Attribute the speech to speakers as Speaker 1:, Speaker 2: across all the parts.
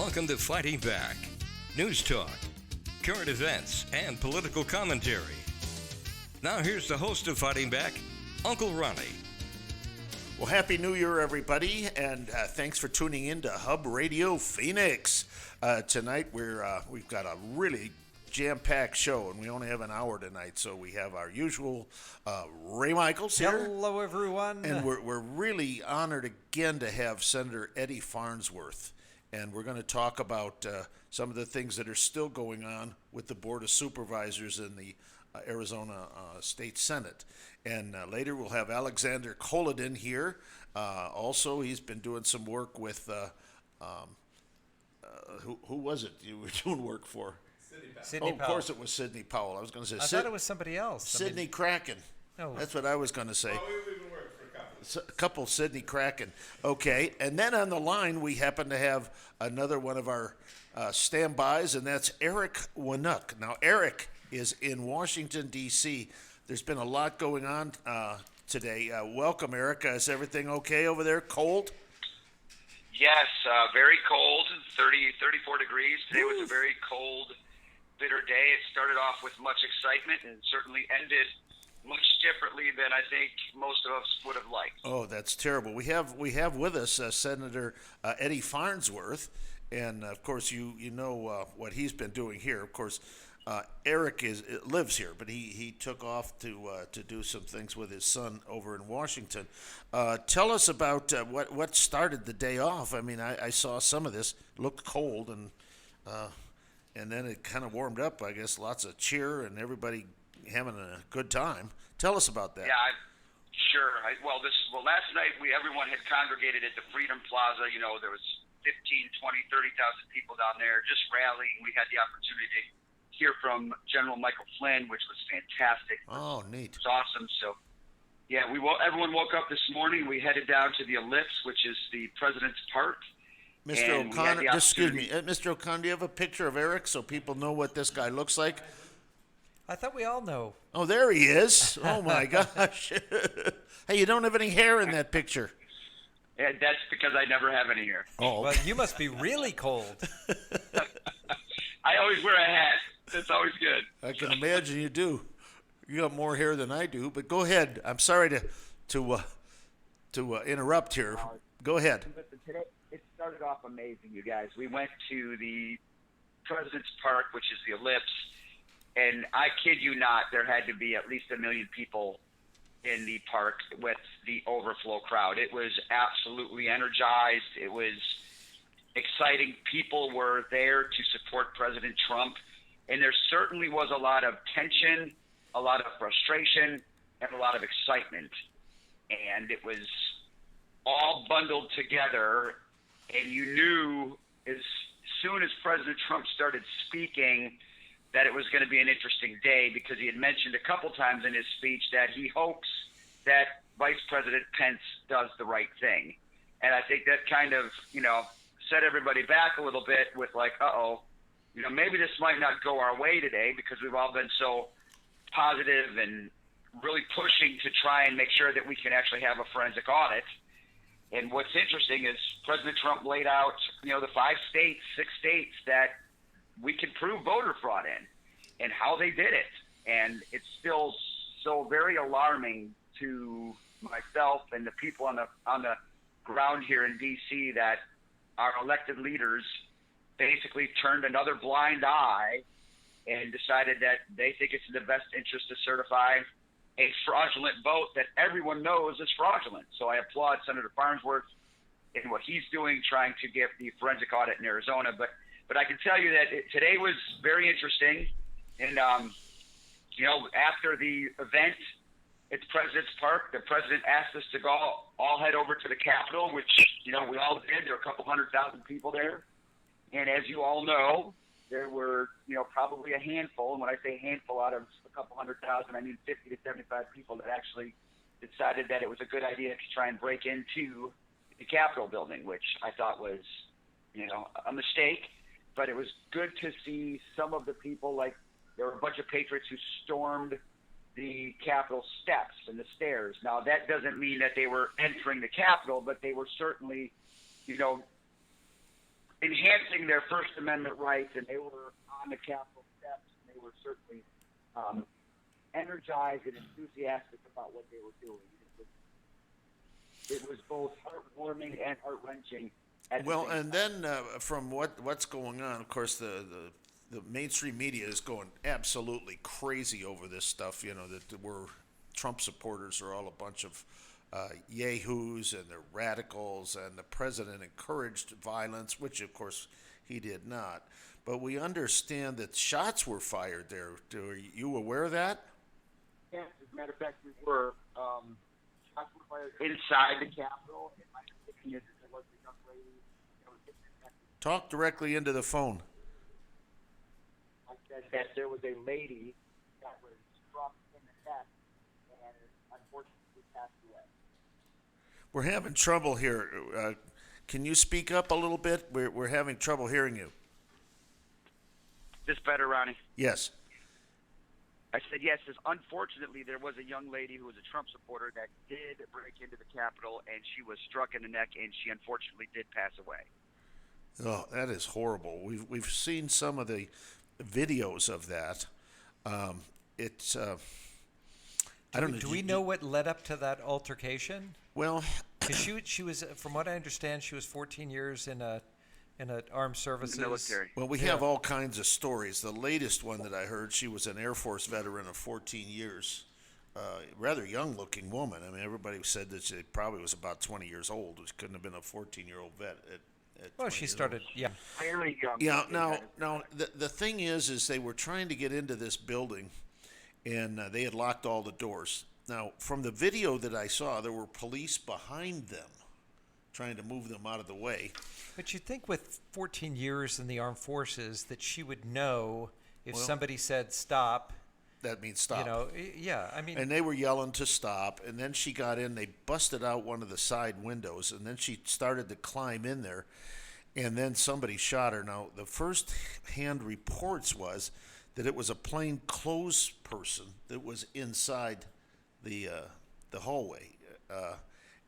Speaker 1: Welcome to Fighting Back. News talk, current events, and political commentary. Now here's the host of Fighting Back, Uncle Ronnie.
Speaker 2: Well, Happy New Year, everybody, and thanks for tuning in to Hub Radio Phoenix. Tonight we've got a really jam-packed show, and we only have an hour tonight, so we have our usual Ray Michaels here.
Speaker 3: Hello, everyone.
Speaker 2: And we're really honored again to have Senator Eddie Farnsworth, and we're going to talk about some of the things that are still going on with the Board of Supervisors in the Arizona State Senate. And later we'll have Alexander Kolodin here. Also, he's been doing some work with, who was it you were doing work for?
Speaker 3: Sidney
Speaker 2: Of course it was Sidney Powell. I was going to say
Speaker 3: I thought it was somebody else.
Speaker 2: Sidney Kraken.
Speaker 3: No.
Speaker 2: That's what I was going to say.
Speaker 4: Well, we've been working for a couple.
Speaker 2: A couple Sidney Kraken. Okay, and then on the line we happen to have another one of our standbys, and that's Eric Winuk. Now, Eric is in Washington, D.C. There's been a lot going on today. Welcome, Eric. Is everything okay over there? Cold?
Speaker 5: Yes, very cold, 34 degrees. Today was a very cold, bitter day. It started off with much excitement and certainly ended much differently than I think most of us would have liked.
Speaker 2: Oh, that's terrible. We have with us Senator Eddie Farnsworth, and of course you know what he's been doing here. Of course, Eric lives here, but he took off to do some things with his son over in Washington. Tell us about what started the day off. I mean, I saw some of this. It looked cold, and then it kind of warmed up. I guess lots of cheer and everybody having a good time. Tell us about that.
Speaker 5: Yeah, sure. Last night everyone had congregated at the Freedom Plaza. You know, there was 15, 20, 30,000 people down there just rallying. We had the opportunity to hear from General Michael Flynn, which was fantastic.
Speaker 2: Oh, neat.
Speaker 5: It was awesome. So, yeah, everyone woke up this morning. We headed down to the Ellipse, which is the President's Park.
Speaker 2: Mr. O'Connor, excuse me, Mr. O'Connor, do you have a picture of Eric so people know what this guy looks like?
Speaker 3: I thought we all know.
Speaker 2: Oh, there he is. Oh, my gosh. Hey, you don't have any hair in that picture.
Speaker 5: Yeah, that's because I never have any hair.
Speaker 2: Oh,
Speaker 3: Well, you must be really cold.
Speaker 5: I always wear a hat. That's always good.
Speaker 2: I can imagine you do. You got more hair than I do, but go ahead. I'm sorry to interrupt here. Go ahead.
Speaker 5: Listen, today it started off amazing, you guys. We went to the President's Park, which is the Ellipse, and I kid you not, there had to be at least 1 million people in the park with the overflow crowd. It was absolutely energized. It was exciting. People were there to support President Trump. And there certainly was a lot of tension, a lot of frustration, and a lot of excitement. And it was all bundled together, and you knew as soon as President Trump started speaking that it was going to be an interesting day, because he had mentioned a couple times in his speech that he hopes that Vice President Pence does the right thing. And I think that kind of, set everybody back a little bit with like, maybe this might not go our way today, because we've all been so positive and really pushing to try and make sure that we can actually have a forensic audit. And what's interesting is President Trump laid out, the 6 states that we can prove voter fraud in and how they did it. And it's still so very alarming to myself and the people on the ground here in D.C. that our elected leaders basically turned another blind eye and decided that they think it's in the best interest to certify a fraudulent vote that everyone knows is fraudulent. So I applaud Senator Farnsworth in what he's doing, trying to get the forensic audit in Arizona. But I can tell you that today was very interesting. And, after the event at the President's Park, the president asked us to all head over to the Capitol, which, we all did. There were a couple 100,000 people there. And as you all know, there were, probably a handful. And when I say handful out of a couple 100,000, I mean 50 to 75 people that actually decided that it was a good idea to try and break into the Capitol building, which I thought was, a mistake. But it was good to see some of the people, like there were a bunch of patriots who stormed the Capitol steps and the stairs. Now, that doesn't mean that they were entering the Capitol, but they were certainly, enhancing their First Amendment rights, and they were on the Capitol steps, and they were certainly energized and enthusiastic about what they were doing. It was both heartwarming and heart-wrenching.
Speaker 2: Well, and then from what's going on, of course, the mainstream media is going absolutely crazy over this stuff. You know, that we're Trump supporters are all a bunch of yahoos and they're radicals, and the president encouraged violence, which of course he did not. But we understand that shots were fired there. Are you aware of that?
Speaker 5: Yes, as a matter of fact, we were. Shots were fired inside the Capitol. And my opinion is that there was a young lady that was disrespected.
Speaker 2: Talk directly into the phone.
Speaker 5: I said that there was a lady that was struck in the neck and unfortunately passed away.
Speaker 2: We're having trouble here. Can you speak up a little bit? We're having trouble hearing you.
Speaker 5: This better, Ronnie?
Speaker 2: Yes.
Speaker 5: I said yes. Unfortunately, there was a young lady who was a Trump supporter that did break into the Capitol, and she was struck in the neck, and she unfortunately did pass away.
Speaker 2: Oh, that is horrible. We've seen some of the videos of that. It's I don't know.
Speaker 3: Do we know what led up to that altercation?
Speaker 2: Well,
Speaker 3: Because she was, from what I understand, she was 14 years in armed services.
Speaker 5: Military.
Speaker 2: well, we have all kinds of stories. The latest one that I heard, she was an Air Force veteran of 14 years. Rather young-looking woman. I mean, everybody said that she probably was about 20 years old. She couldn't have been a 14-year-old vet at
Speaker 3: Well,
Speaker 2: 20
Speaker 3: she
Speaker 2: years
Speaker 3: started,
Speaker 2: old.
Speaker 3: yeah.
Speaker 5: Very young.
Speaker 2: Yeah. Now, the thing is they were trying to get into this building, and they had locked all the doors. Now, from the video that I saw, there were police behind them, trying to move them out of the way.
Speaker 3: But you'd think with 14 years in the armed forces that she would know if somebody said stop.
Speaker 2: That means stop.
Speaker 3: You know, yeah. I mean,
Speaker 2: And they were yelling to stop, and then she got in. They busted out one of the side windows, and then she started to climb in there, and then somebody shot her. Now, the first-hand reports was that it was a plain-clothes person that was inside the hallway,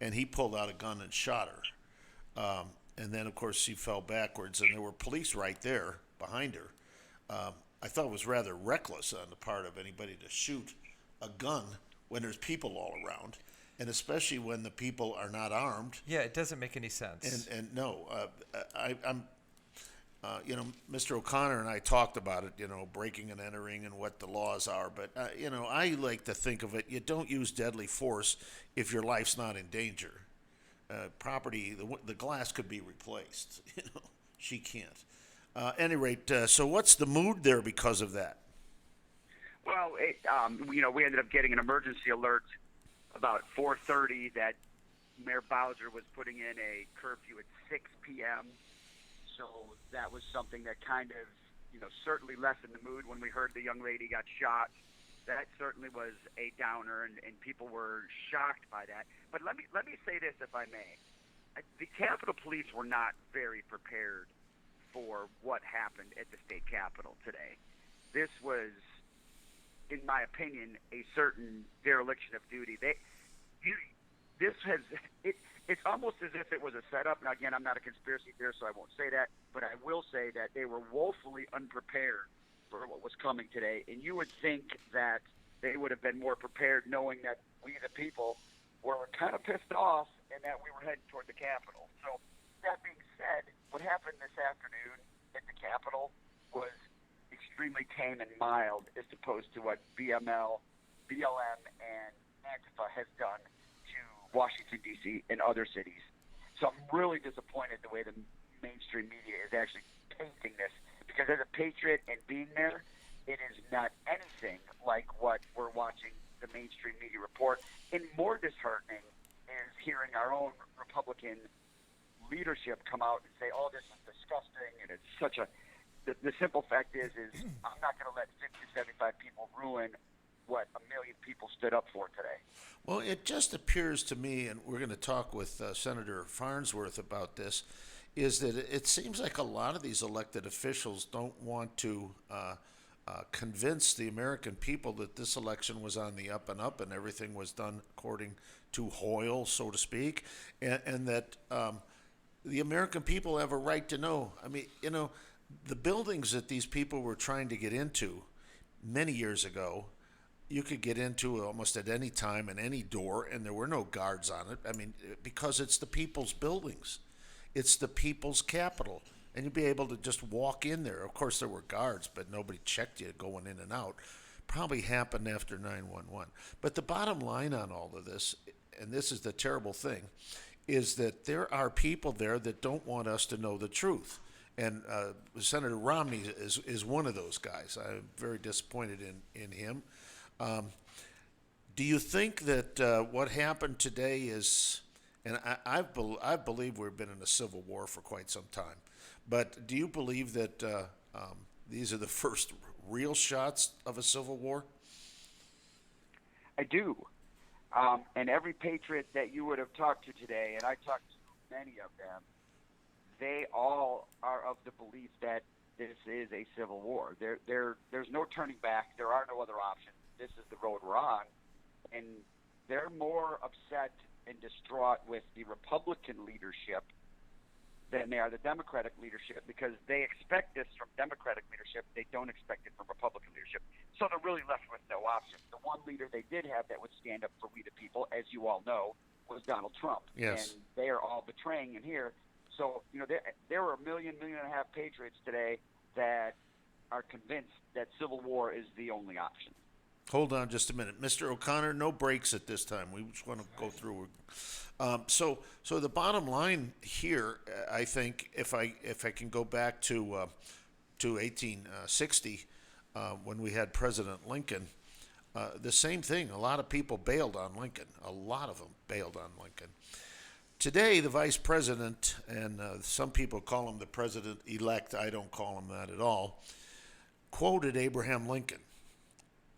Speaker 2: and he pulled out a gun and shot her. And then, of course, she fell backwards, and there were police right there behind her. I thought it was rather reckless on the part of anybody to shoot a gun when there's people all around, and especially when the people are not armed.
Speaker 3: yeah, it doesn't make any sense.
Speaker 2: And no, I'm, Mr. O'Connor and I talked about it, breaking and entering and what the laws are. But, I like to think of it, you don't use deadly force if your life's not in danger. Property, the glass could be replaced. She can't. Any rate, so what's the mood there because of that?
Speaker 5: Well, we ended up getting an emergency alert about 4:30 that Mayor Bowser was putting in a curfew at 6 p.m. So that was something that kind of, certainly lessened the mood when we heard the young lady got shot. That certainly was a downer, and people were shocked by that. But let me say this, if I may. The Capitol Police were not very prepared for what happened at the state capitol today. This was, in my opinion, a certain dereliction of duty. It's almost as if it was a setup. Now, again, I'm not a conspiracy theorist, so I won't say that, but I will say that they were woefully unprepared for what was coming today. And you would think that they would have been more prepared, knowing that we, the people, were kind of pissed off and that we were heading toward the Capitol. So, that being said, what happened this afternoon at the Capitol was extremely tame and mild as opposed to what BLM, and Antifa has done to Washington, D.C. and other cities. So I'm really disappointed the way the mainstream media is actually painting this, because as a patriot and being there, it is not anything like what we're watching the mainstream media report. And more disheartening is hearing our own Republican leadership come out and say, "Oh, this is disgusting," and it's such a. The simple fact is I'm not going to let 50 to 75 people ruin what a million people stood up for today.
Speaker 2: Well, it just appears to me, and we're going to talk with Senator Farnsworth about this, is that it seems like a lot of these elected officials don't want to convince the American people that this election was on the up and up and everything was done according to Hoyle, so to speak, and that the American people have a right to know. I mean, the buildings that these people were trying to get into many years ago, you could get into almost at any time and any door, and there were no guards on it. I mean, because it's the people's buildings, it's the people's capital, and you'd be able to just walk in there. Of course, there were guards, but nobody checked you going in and out. Probably happened after 9/11. But the bottom line on all of this, and this is the terrible thing, is that there are people there that don't want us to know the truth. And Senator Romney is one of those guys. I'm very disappointed in him. Do you think that what happened today is, and I believe we've been in a civil war for quite some time, but do you believe that these are the first real shots of a civil war?
Speaker 5: I do. And every patriot that you would have talked to today, and I talked to many of them, they all are of the belief that this is a civil war. There's no turning back. There are no other options. This is the road we're on. And they're more upset and distraught with the Republican leadership than they are the Democratic leadership, because they expect this from Democratic leadership. They don't expect it from Republican leadership. So they're really left with no option. The one leader they did have that would stand up for we the people, as you all know, was Donald Trump.
Speaker 2: Yes.
Speaker 5: And they are all betraying him here. So, there were 1.5 million patriots today that are convinced that civil war is the only option.
Speaker 2: Hold on just a minute. Mr. O'Connor, no breaks at this time. We just want to go through. So the bottom line here, I think, if I can go back to 1860, when we had President Lincoln, the same thing. A lot of people bailed on Lincoln. A lot of them bailed on Lincoln. Today, the vice president, and some people call him the president-elect, I don't call him that at all, quoted Abraham Lincoln.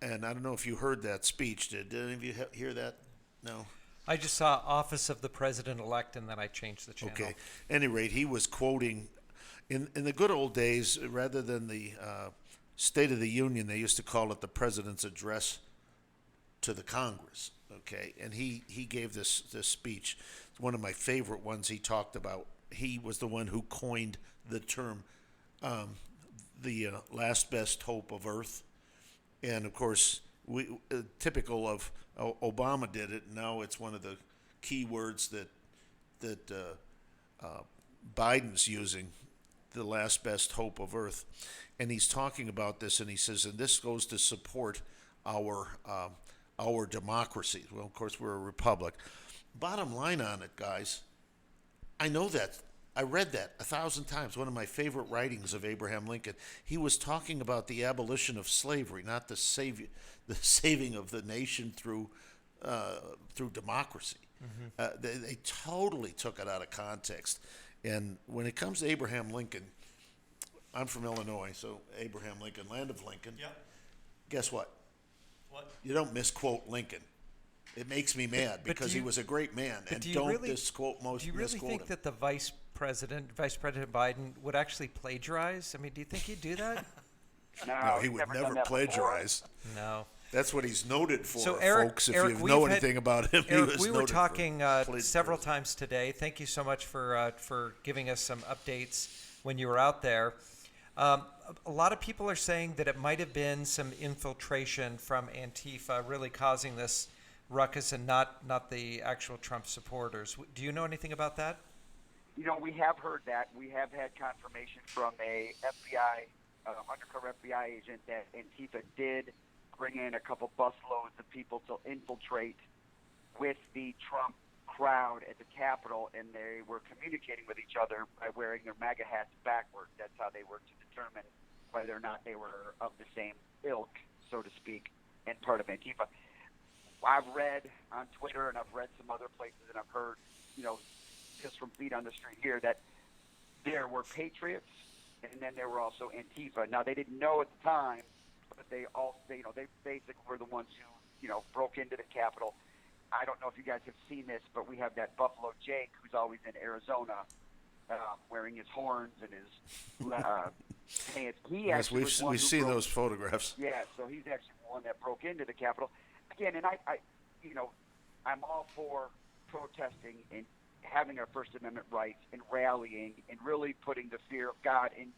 Speaker 2: And I don't know if you heard that speech. Did any of you hear that? No?
Speaker 3: I just saw Office of the President-elect, and then I changed the channel.
Speaker 2: Okay. At any rate, he was quoting, in the good old days, rather than the State of the Union, they used to call it the President's Address to the Congress. Okay, and he gave this speech. It's one of my favorite ones. He talked about, he was the one who coined the term the last best hope of Earth. And of course, typical of Obama did it. Now it's one of the key words that Biden's using, the last best hope of Earth. And he's talking about this, and he says, and this goes to support our democracy. Well, of course, we're a republic. Bottom line on it, guys, I know that. I read that 1,000 times. One of my favorite writings of Abraham Lincoln. He was talking about the abolition of slavery, not the saving of the nation through democracy. Mm-hmm. They totally took it out of context. And when it comes to Abraham Lincoln, I'm from Illinois, so Abraham Lincoln, land of Lincoln.
Speaker 4: Yep.
Speaker 2: Guess what?
Speaker 4: What?
Speaker 2: You don't misquote Lincoln. It makes me mad because he was a great man, and don't misquote most.
Speaker 3: Do you really think that the Vice President Biden, would actually plagiarize? I mean, do you think he'd do that?
Speaker 2: No, he would never plagiarize.
Speaker 3: No.
Speaker 2: That's what he's noted for,
Speaker 3: so Eric,
Speaker 2: folks. If
Speaker 3: Eric,
Speaker 2: you know anything about him,
Speaker 3: Eric,
Speaker 2: he was
Speaker 3: we were talking several
Speaker 2: plagiarism.
Speaker 3: times today. Thank you so much for giving us some updates when you were out there. A lot of people are saying that it might have been some infiltration from Antifa really causing this ruckus and not the actual Trump supporters. Do you know anything about that?
Speaker 5: We have heard that. We have had confirmation from a FBI, undercover FBI agent that Antifa did bring in a couple busloads of people to infiltrate with the Trump crowd at the Capitol, and they were communicating with each other by wearing their MAGA hats backwards. That's how they were to determine whether or not they were of the same ilk, so to speak, and part of Antifa. I've read on Twitter, and I've read some other places, and I've heard, just from feet on the street here, that there were patriots, and then there were also Antifa. Now, they didn't know at the time, but they basically were the ones who, broke into the Capitol. I don't know if you guys have seen this, but we have that Buffalo Jake who's always in Arizona, wearing his horns and his pants.
Speaker 2: Yes, we've seen those photographs.
Speaker 5: Yeah, so he's actually the one that broke into the Capitol. Again, and I'm all for protesting and having our First Amendment rights and rallying and really putting the fear of God into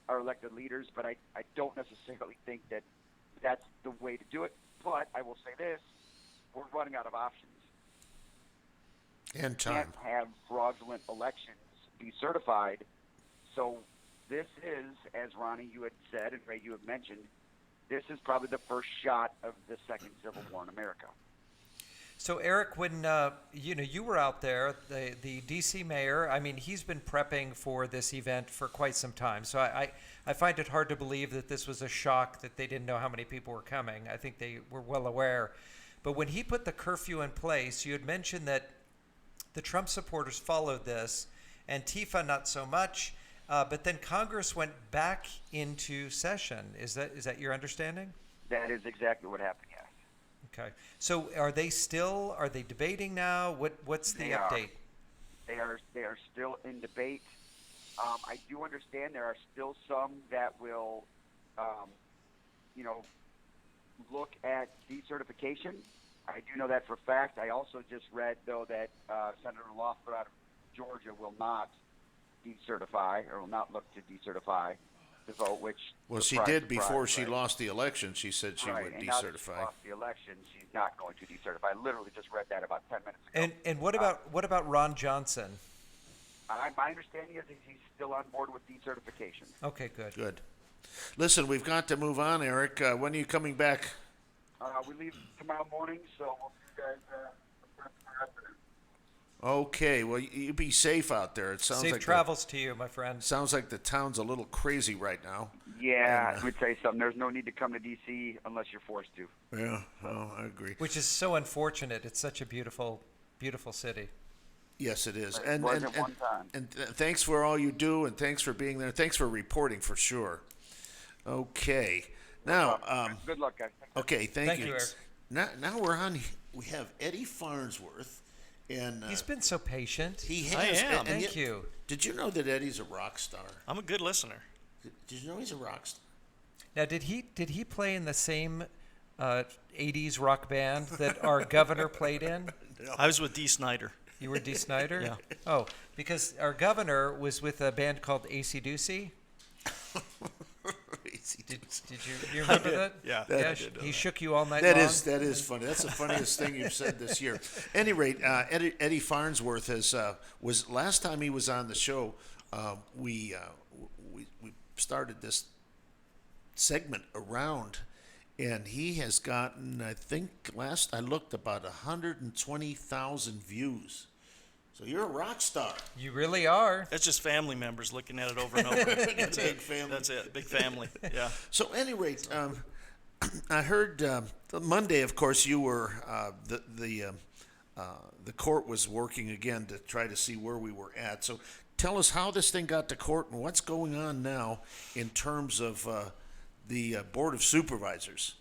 Speaker 5: our elected leaders. But I don't necessarily think that that's the way to do it. But I will say this, we're running out of options.
Speaker 2: And time.
Speaker 5: Can't have fraudulent elections be certified. So this is, as Ronnie, you had said, and Ray, you had mentioned, this is probably the first shot of the second Civil War in America.
Speaker 3: So Eric, when you were out there, the D.C. mayor, I mean, he's been prepping for this event for quite some time. So I find it hard to believe that this was a shock that they didn't know how many people were coming. I think they were well aware. But when he put the curfew in place, you had mentioned that the Trump supporters followed this, Antifa not so much. But then Congress went back into session. Is that your understanding?
Speaker 5: That is exactly what happened, yes.
Speaker 3: Okay. So are they debating now? What's the update?
Speaker 5: They are still in debate. I do understand there are still some that will, look at decertification. I do know that for a fact. I also just read, though, that Senator Loughner out of Georgia will not decertify or will not look to decertify the vote, which
Speaker 2: she did before she lost the election. She said she would
Speaker 5: and now that she
Speaker 2: decertify.
Speaker 5: lost the election, she's not going to decertify. I literally just read that about 10 minutes ago.
Speaker 3: And what about Ron Johnson?
Speaker 5: My understanding is he's still on board with decertification.
Speaker 3: Okay, good.
Speaker 2: Good. Listen, we've got to move on, Eric. When are you coming back?
Speaker 5: We leave tomorrow morning, so we'll see you guys tomorrow afternoon.
Speaker 2: Okay. Well, you be safe out there. It sounds
Speaker 3: Safe
Speaker 2: like
Speaker 3: travels to you, my friend.
Speaker 2: Sounds like the town's a little crazy right now.
Speaker 5: Yeah, let me tell you something. There's no need to come to D.C. unless you're forced to.
Speaker 2: Yeah, I agree.
Speaker 3: Which is so unfortunate. It's such a beautiful, beautiful city.
Speaker 2: Yes, it is.
Speaker 5: It wasn't one time.
Speaker 2: And thanks for all you do, and thanks for being there. Thanks for reporting for sure. Okay. Now,
Speaker 5: good luck, guys.
Speaker 2: okay, thank you.
Speaker 3: Eric.
Speaker 2: Now we're on. We have Eddie Farnsworth, and
Speaker 3: He's been so patient.
Speaker 2: he has.
Speaker 4: I am.
Speaker 2: and
Speaker 3: Thank
Speaker 2: yet-
Speaker 3: you.
Speaker 2: Did you know that Eddie's a rock star?
Speaker 4: I'm a good listener.
Speaker 2: Did you know he's a rock star?
Speaker 3: Now, did he play in the same 80s rock band that our governor played in?
Speaker 4: I was with Dee Snider.
Speaker 3: You were Dee Snider?
Speaker 4: Yeah.
Speaker 3: Oh, because our governor was with a band called AC Doocy. Did you remember that?
Speaker 4: Yeah.
Speaker 3: Yeah,
Speaker 4: I did know
Speaker 3: he
Speaker 4: that.
Speaker 3: shook you all night
Speaker 2: That
Speaker 3: long.
Speaker 2: is funny. That's the funniest thing you've said this year. Any rate, Eddie Farnsworth was last time he was on the show. We started this segment around, and he has gotten, I think last I looked, about 120,000 views. So you're a rock star.
Speaker 3: You really are.
Speaker 4: That's just family members looking at it over and over. That's
Speaker 2: Big
Speaker 4: it.
Speaker 2: family.
Speaker 4: That's it. Big family. Yeah.
Speaker 2: So, at any rate, I heard Monday, of course, you were the court was working again to try to see where we were at. So, tell us how this thing got to court and what's going on now in terms of the Board of Supervisors.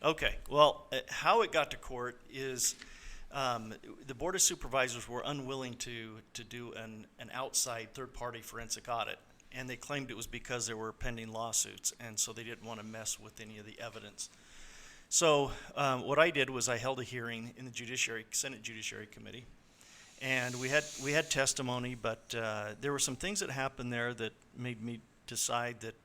Speaker 4: Okay. Well, how it got to court is the Board of Supervisors were unwilling to do an outside third-party forensic audit, and they claimed it was because there were pending lawsuits, and so they didn't want to mess with any of the evidence. So what I did was I held a hearing in the Senate Judiciary Committee, and we had testimony, but there were some things that happened there that made me decide that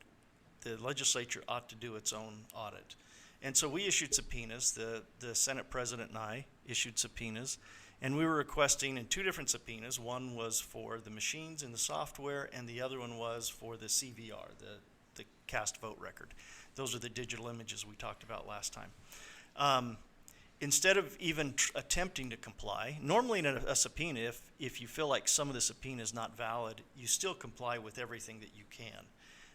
Speaker 4: the legislature ought to do its own audit. And so we issued subpoenas. The Senate President and I issued subpoenas, and we were requesting in two different subpoenas. One was for the machines and the software, and the other one was for the CVR, the cast vote record. Those are the digital images we talked about last time. Instead of even attempting to comply, normally in a subpoena, if you feel like some of the subpoena is not valid, you still comply with everything that you can.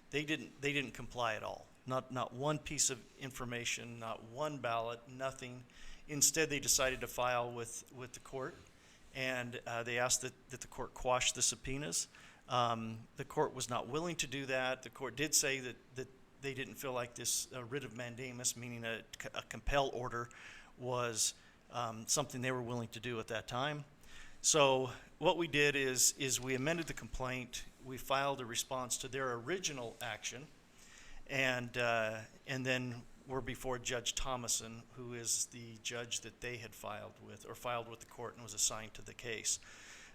Speaker 4: They didn't comply at all. Not one piece of information, not one ballot, nothing. Instead, they decided to file with the court, and they asked that the court quash the subpoenas. The court was not willing to do that. The court did say that they didn't feel like this writ of mandamus, meaning a compel order, was something they were willing to do at that time. So what we did is we amended the complaint. We filed a response to their original action, and then we're before Judge Thomason, who is the judge that they had filed with the court and was assigned to the case.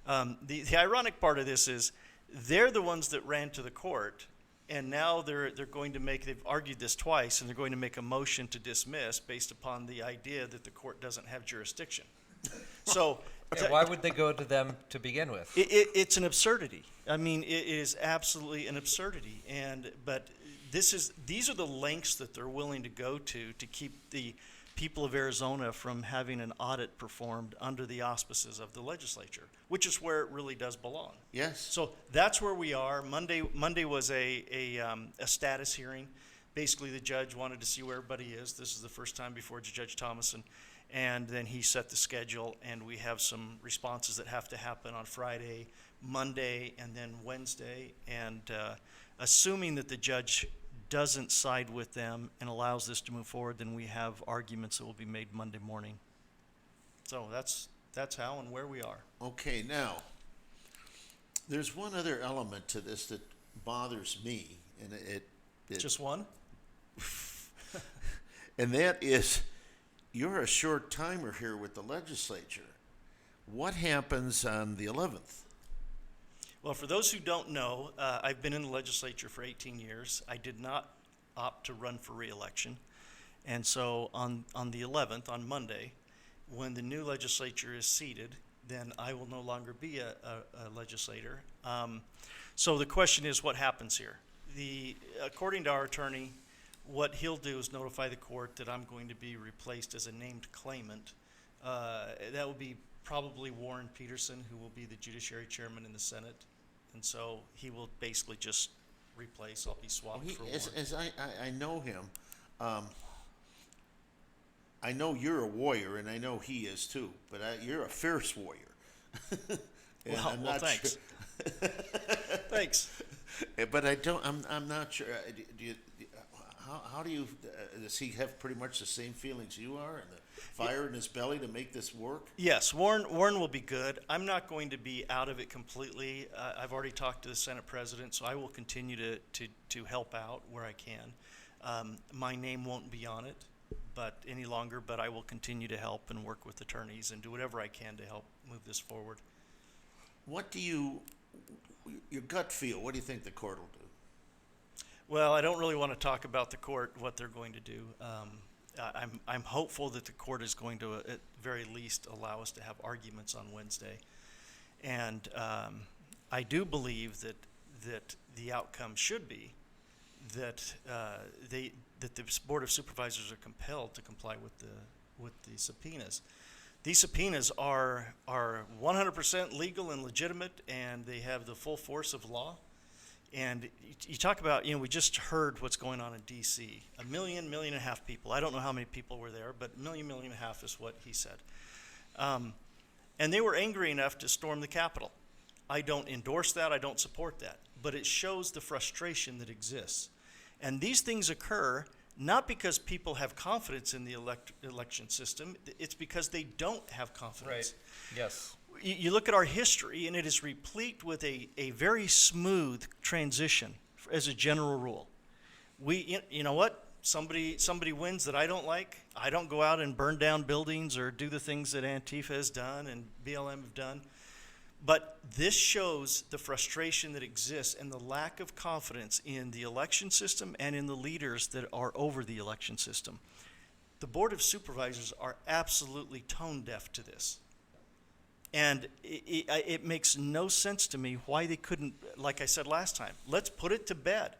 Speaker 4: The ironic part of this is they're the ones that ran to the court, and now they're going to they've argued this twice, and they're going to make a motion to dismiss based upon the idea that the court doesn't have jurisdiction. So
Speaker 3: Yeah, why would they go to them to begin with?
Speaker 4: it's an absurdity. I mean, it is absolutely an absurdity. But these are the lengths that they're willing to go to keep the people of Arizona from having an audit performed under the auspices of the legislature, which is where it really does belong.
Speaker 2: Yes.
Speaker 4: So that's where we are. Monday was a status hearing. Basically, the judge wanted to see where everybody is. This is the first time before Judge Thomason. And then he set the schedule, and we have some responses that have to happen on Friday, Monday, and then Wednesday. And assuming that the judge doesn't side with them and allows this to move forward, then we have arguments that will be made Monday morning. So that's how and where we are.
Speaker 2: Okay, now, there's one other element to this that bothers me, and it
Speaker 4: Just one?
Speaker 2: and that is, you're a short timer here with the legislature. What happens on the 11th?
Speaker 4: Well, for those who don't know, I've been in the legislature for 18 years. I did not opt to run for re-election. And so on the 11th, on Monday, when the new legislature is seated, then I will no longer be a legislator. So the question is, what happens here? According to our attorney, what he'll do is notify the court that I'm going to be replaced as a named claimant. That will be probably Warren Peterson, who will be the judiciary chairman in the Senate. And so he will basically just replace. I'll be swapped for Warren.
Speaker 2: As I know him, I know you're a warrior, and I know he is too, but you're a fierce warrior.
Speaker 4: Well, thanks. Thanks.
Speaker 2: But I'm not sure. How do you? Does he have pretty much the same feelings you are, and the fire in his belly to make this work?
Speaker 4: Yes, Warren will be good. I'm not going to be out of it completely. I've already talked to the Senate president, so I will continue to help out where I can. My name won't be on it, any longer. But I will continue to help and work with attorneys and do whatever I can to help move this forward.
Speaker 2: What do your gut feel? What do you think the court will do?
Speaker 4: Well, I don't really want to talk about the court, what they're going to do. I'm hopeful that the court is going to, at very least, allow us to have arguments on Wednesday. And I do believe that the outcome should be that the Board of Supervisors are compelled to comply with the subpoenas. These subpoenas are 100% legal and legitimate, and they have the full force of law. And you talk about, we just heard what's going on in D.C. 1.5 million people. I don't know how many people were there, but 1.5 million is what he said. And they were angry enough to storm the Capitol. I don't endorse that. I don't support that. But it shows the frustration that exists. And these things occur not because people have confidence in the election system. It's because they don't have confidence.
Speaker 3: Right. Yes.
Speaker 4: You look at our history, and it is replete with a very smooth transition as a general rule. You know what? Somebody wins that I don't like. I don't go out and burn down buildings or do the things that Antifa has done and BLM have done. But this shows the frustration that exists and the lack of confidence in the election system and in the leaders that are over the election system. The Board of Supervisors are absolutely tone deaf to this. And it makes no sense to me why they couldn't, like I said last time, let's put it to bed.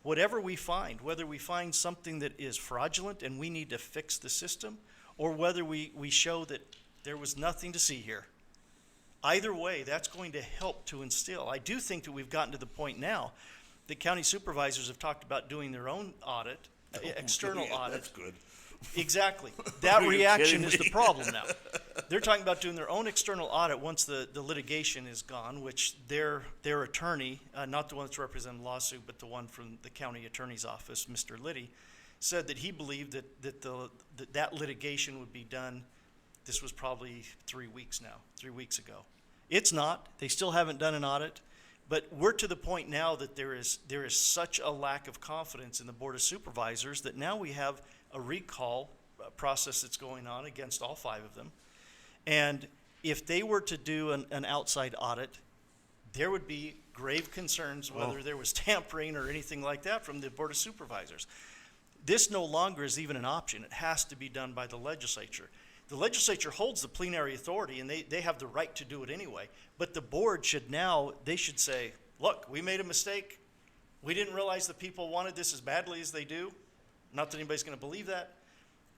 Speaker 4: Whatever we find, whether we find something that is fraudulent and we need to fix the system, or whether we show that there was nothing to see here. Either way, that's going to help to instill. I do think that we've gotten to the point now that county supervisors have talked about doing their own audit, external audit.
Speaker 2: That's good.
Speaker 4: Exactly. That reaction
Speaker 2: kidding
Speaker 4: is
Speaker 2: me?
Speaker 4: the problem now. They're talking about doing their own external audit once the litigation is gone, which their attorney, not the one that's representing the lawsuit, but the one from the county attorney's office, Mr. Liddy, said that he believed that litigation would be done. This was probably 3 weeks ago. It's not. They still haven't done an audit. But we're to the point now that there is such a lack of confidence in the Board of Supervisors that now we have a recall process that's going on against all 5 of them. And if they were to do an outside audit, there would be grave concerns whether there was tampering or anything like that from the Board of Supervisors. This no longer is even an option. It has to be done by the legislature. The legislature holds the plenary authority, and they have the right to do it anyway. But the board should say, look, we made a mistake. We didn't realize that people wanted this as badly as they do. Not that anybody's going to believe that.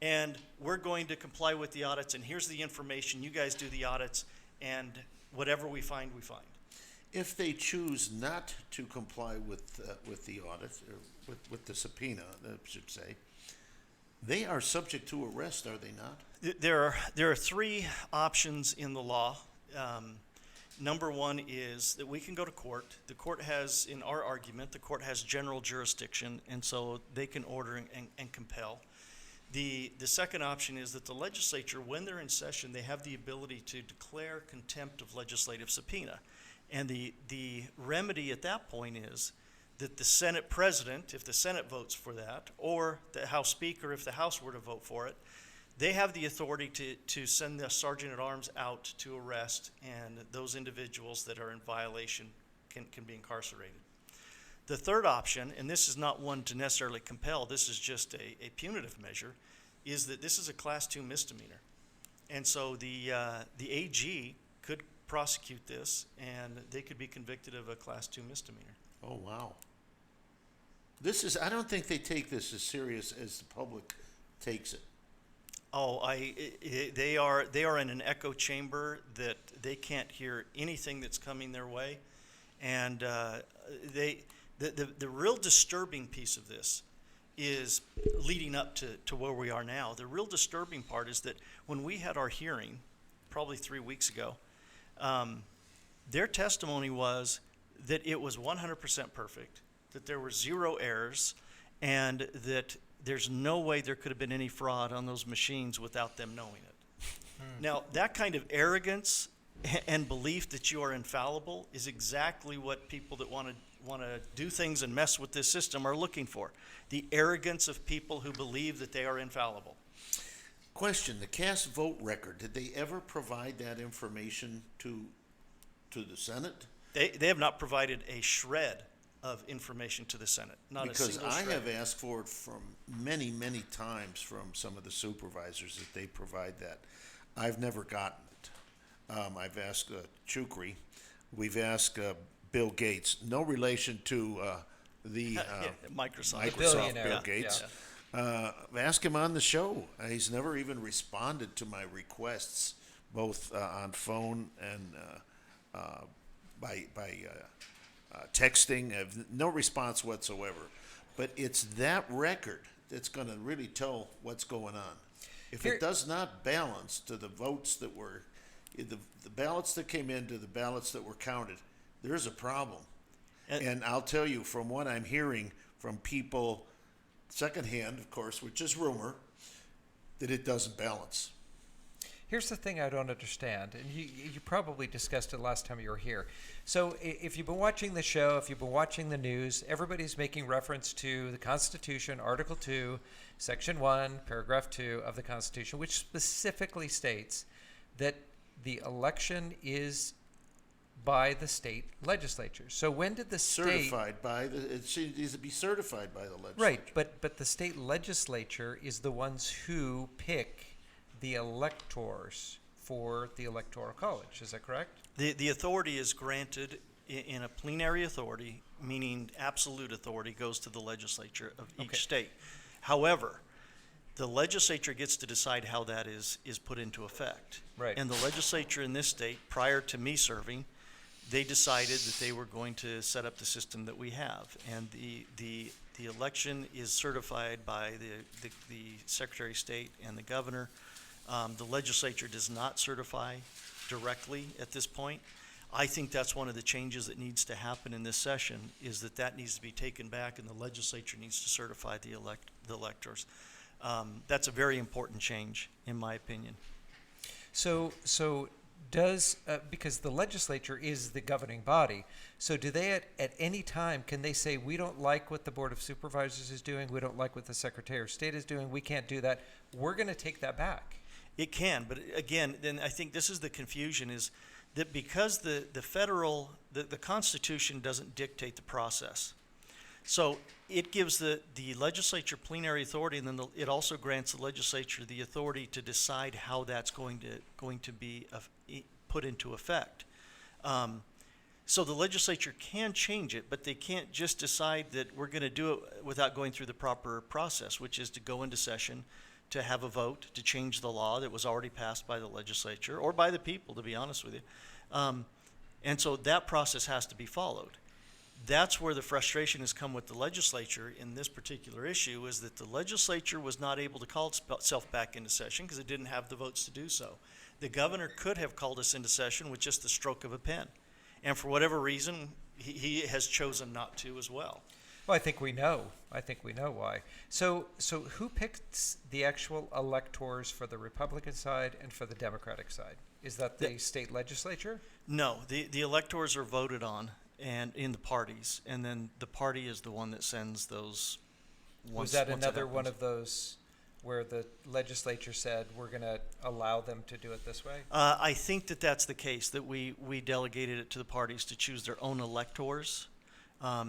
Speaker 4: And we're going to comply with the audits, and here's the information. You guys do the audits, and whatever we find, we find.
Speaker 2: If they choose not to comply with the audit, or with the subpoena, I should say, they are subject to arrest, are they not?
Speaker 4: There are three options in the law. Number one is that we can go to court. The court has, in our argument, the court has general jurisdiction, and so they can order and compel. The second option is that the legislature, when they're in session, they have the ability to declare contempt of legislative subpoena. And the remedy at that point is that the Senate president, if the Senate votes for that, or the House Speaker, if the House were to vote for it, they have the authority to send the sergeant at arms out to arrest, and those individuals that are in violation can be incarcerated. The third option, and this is not one to necessarily compel, this is just a punitive measure, is that this is a Class 2 misdemeanor. And so the AG could prosecute this, and they could be convicted of a Class 2 misdemeanor.
Speaker 2: Oh, wow. I don't think they take this as serious as the public takes it.
Speaker 4: Oh, they are in an echo chamber that they can't hear anything that's coming their way, and the real disturbing piece of this is leading up to where we are now. The real disturbing part is that when we had our hearing, probably 3 weeks ago, their testimony was that it was 100% perfect, that there were 0 errors, and that there's no way there could have been any fraud on those machines without them knowing it. Now, that kind of arrogance and belief that you are infallible is exactly what people that want to do things and mess with this system are looking for. The arrogance of people who believe that they are infallible.
Speaker 2: Question, the cast vote record, did they ever provide that information to the Senate?
Speaker 4: They have not provided a shred of information to the Senate. Not
Speaker 2: because
Speaker 4: a single
Speaker 2: I
Speaker 4: shred.
Speaker 2: have asked for it from many, many times from some of the supervisors that they provide that. I've never gotten it. I've asked Chukri. We've asked Bill Gates. No relation to the
Speaker 4: Microsoft
Speaker 2: Bill Gates. Ask him on the show. He's never even responded to my requests, both on phone and by texting. No response whatsoever. But it's that record that's going to really tell what's going on. If it does not balance to the votes that were, the ballots that came in to the ballots that were counted, there's a problem. And I'll tell you, from what I'm hearing from people, secondhand, of course, which is rumor, that it doesn't balance.
Speaker 3: Here's the thing I don't understand, and you probably discussed it last time you were here. So if you've been watching the show, if you've been watching the news, everybody's making reference to the Constitution, Article 2, Section 1, Paragraph 2 of the Constitution, which specifically states that the election is by the state legislature. So when did the state...
Speaker 2: It needs to be certified by the legislature.
Speaker 3: Right, but the state legislature is the ones who pick the electors for the Electoral College. Is that correct?
Speaker 4: The authority is granted in a plenary authority, meaning absolute authority goes to the legislature of each state. However, the legislature gets to decide how that is put into effect.
Speaker 3: Right.
Speaker 4: And the legislature in this state, prior to me serving, they decided that they were going to set up the system that we have. And the election is certified by the Secretary of State and the governor. The legislature does not certify directly at this point. I think that's one of the changes that needs to happen in this session, is that needs to be taken back and the legislature needs to certify the electors. That's a very important change, in my opinion.
Speaker 3: So does, because the legislature is the governing body, so do they at any time, can they say, we don't like what the Board of Supervisors is doing, we don't like what the Secretary of State is doing, we can't do that, we're going to take that back?
Speaker 4: It can, but again, then I think this is the confusion, is that because the Constitution doesn't dictate the process. So it gives the legislature plenary authority, and then it also grants the legislature the authority to decide how that's going to be put into effect. So the legislature can change it, but they can't just decide that we're going to do it without going through the proper process, which is to go into session, to have a vote, to change the law that was already passed by the legislature, or by the people, to be honest with you. And so that process has to be followed. That's where the frustration has come with the legislature in this particular issue, is that the legislature was not able to call itself back into session because it didn't have the votes to do so. The governor could have called us into session with just the stroke of a pen. And for whatever reason, he has chosen not to as well.
Speaker 3: Well, I think we know why. So who picks the actual electors for the Republican side and for the Democratic side? Is that the state legislature?
Speaker 4: No, the electors are voted on and in the parties, and then the party is the one that sends those.
Speaker 3: Was that another one of those where the legislature said we're going to allow them to do it this way?
Speaker 4: I think that's the case, that we delegated it to the parties to choose their own electors.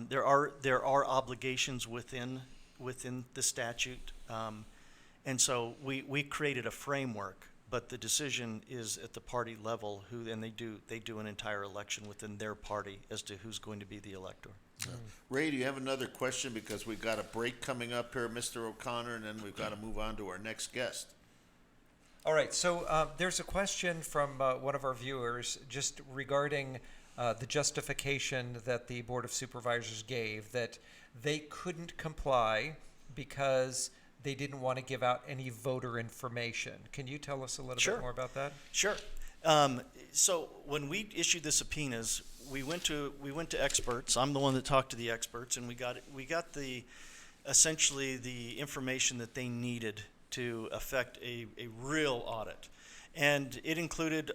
Speaker 4: There are obligations within the statute, and so we created a framework, but the decision is at the party level, and they do an entire election within their party as to who's going to be the elector.
Speaker 2: Ray, do you have another question? Because we've got a break coming up here, Mr. O'Connor, and then we've got to move on to our next guest.
Speaker 3: All right, so there's a question from one of our viewers just regarding the justification that the Board of Supervisors gave, that they couldn't comply because they didn't want to give out any voter information. Can you tell us a little bit more about that?
Speaker 4: Sure. So when we issued the subpoenas, we went to experts. I'm the one that talked to the experts, and we got essentially the information that they needed to effect a real audit, and it included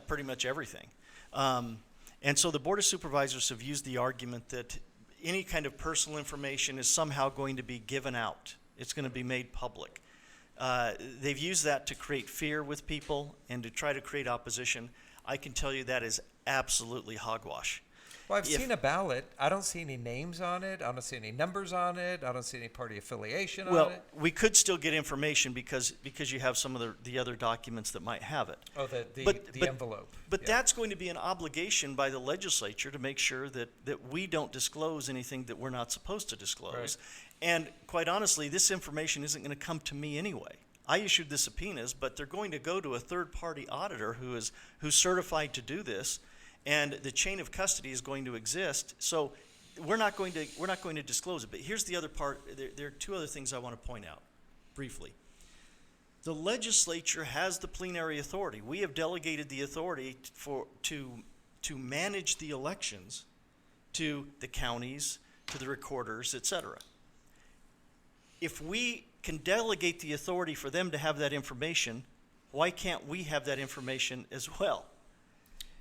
Speaker 4: pretty much everything. And so the Board of Supervisors have used the argument that any kind of personal information is somehow going to be given out. It's going to be made public. They've used that to create fear with people and to try to create opposition. I can tell you that is absolutely hogwash.
Speaker 3: Well, I've seen a ballot. I don't see any names on it. I don't see any numbers on it. I don't see any party affiliation on it.
Speaker 4: Well, we could still get information because you have some of the other documents that might have it.
Speaker 3: Oh, the envelope.
Speaker 4: But that's going to be an obligation by the legislature to make sure that we don't disclose anything that we're not supposed to disclose.
Speaker 3: Right.
Speaker 4: And quite honestly, this information isn't going to come to me anyway. I issued the subpoenas, but they're going to go to a third-party auditor who's certified to do this, and the chain of custody is going to exist. So we're not going to disclose it. But here's the other part. There are two other things I want to point out briefly. The legislature has the plenary authority. We have delegated the authority to manage the elections to the counties, to the recorders, etc. If we can delegate the authority for them to have that information, why can't we have that information as well?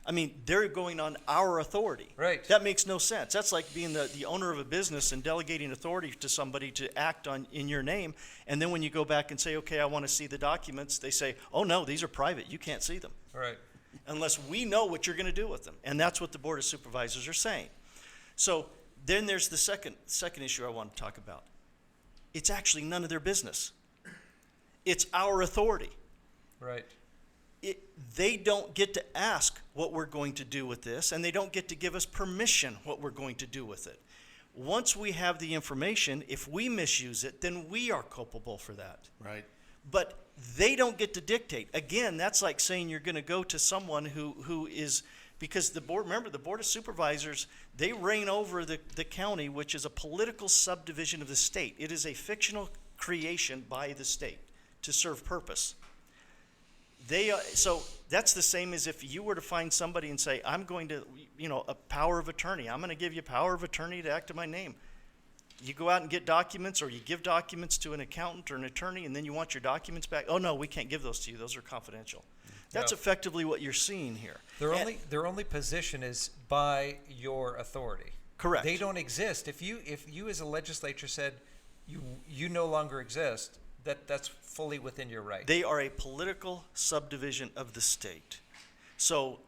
Speaker 4: I mean, they're going on our authority.
Speaker 3: Right.
Speaker 4: That makes no sense. That's like being the owner of a business and delegating authority to somebody to act in your name. And then when you go back and say, okay, I want to see the documents, they say, oh, no, these are private. You can't see them.
Speaker 3: Right.
Speaker 4: Unless we know what you're going to do with them. And that's what the Board of Supervisors are saying. So then there's the second issue I want to talk about. It's actually none of their business. It's our authority.
Speaker 3: Right.
Speaker 4: They don't get to ask what we're going to do with this, and they don't get to give us permission what we're going to do with it. Once we have the information, if we misuse it, then we are culpable for that.
Speaker 2: Right.
Speaker 4: But they don't get to dictate. Again, that's like saying you're going to go to someone who is, because the board of Supervisors, they reign over the county, which is a political subdivision of the state. It is a fictional creation by the state to serve purpose. So that's the same as if you were to find somebody and say, I'm going to, a power of attorney. I'm going to give you power of attorney to act in my name. You go out and get documents, or you give documents to an accountant or an attorney, and then you want your documents back. Oh, no, we can't give those to you. Those are confidential. That's effectively what you're seeing here.
Speaker 3: Their only position is by your authority.
Speaker 4: Correct.
Speaker 3: They don't exist. If you as a legislature said you no longer exist, that's fully within your right.
Speaker 4: They are a political subdivision of the state. So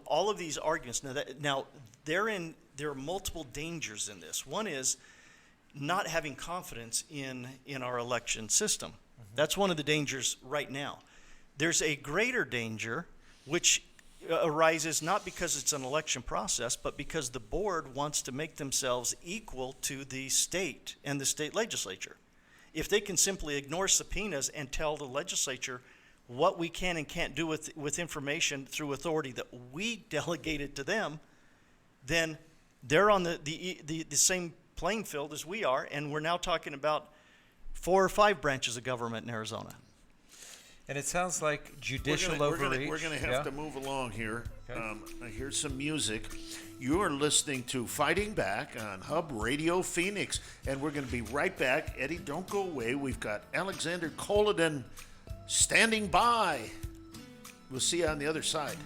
Speaker 4: all of these arguments now there are multiple dangers in this. One is not having confidence in our election system. Mm-hmm. That's one of the dangers right now. There's a greater danger which arises not because it's an election process, but because the board wants to make themselves equal to the state and the state legislature. If they can simply ignore subpoenas and tell the legislature what we can and can't do with information through authority that we delegated to them, then they're on the same playing field as we are, and we're now talking about 4 or 5 branches of government in Arizona.
Speaker 3: And it sounds like judicial overreach.
Speaker 2: We're going to have to move along here. Okay. Here's some music. You are listening to Fighting Back on Hub Radio Phoenix, and we're going to be right back. Eddie, don't go away. We've got Alexander Kolodin standing by. We'll see you on the other side.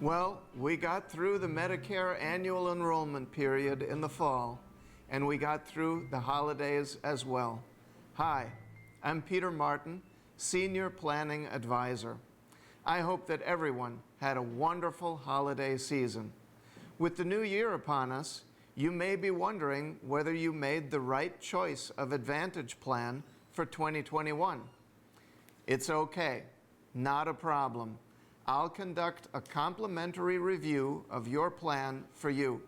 Speaker 6: Well, we got through the Medicare annual enrollment period in the fall, and we got through the holidays as well. Hi, I'm Peter Martin, Senior Planning Advisor. I hope that everyone had a wonderful holiday season. With the new year upon us, you may be wondering whether you made the right choice of Advantage plan for 2021. It's okay, not a problem. I'll conduct a complimentary review of your plan for you.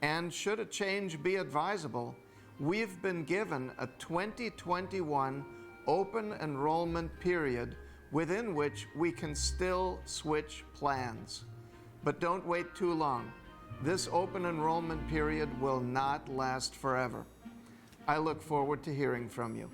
Speaker 6: And should a change be advisable, we've been given a 2021 open enrollment period within which we can still switch plans. But don't wait too long. This open enrollment period will not last forever. I look forward to hearing from you.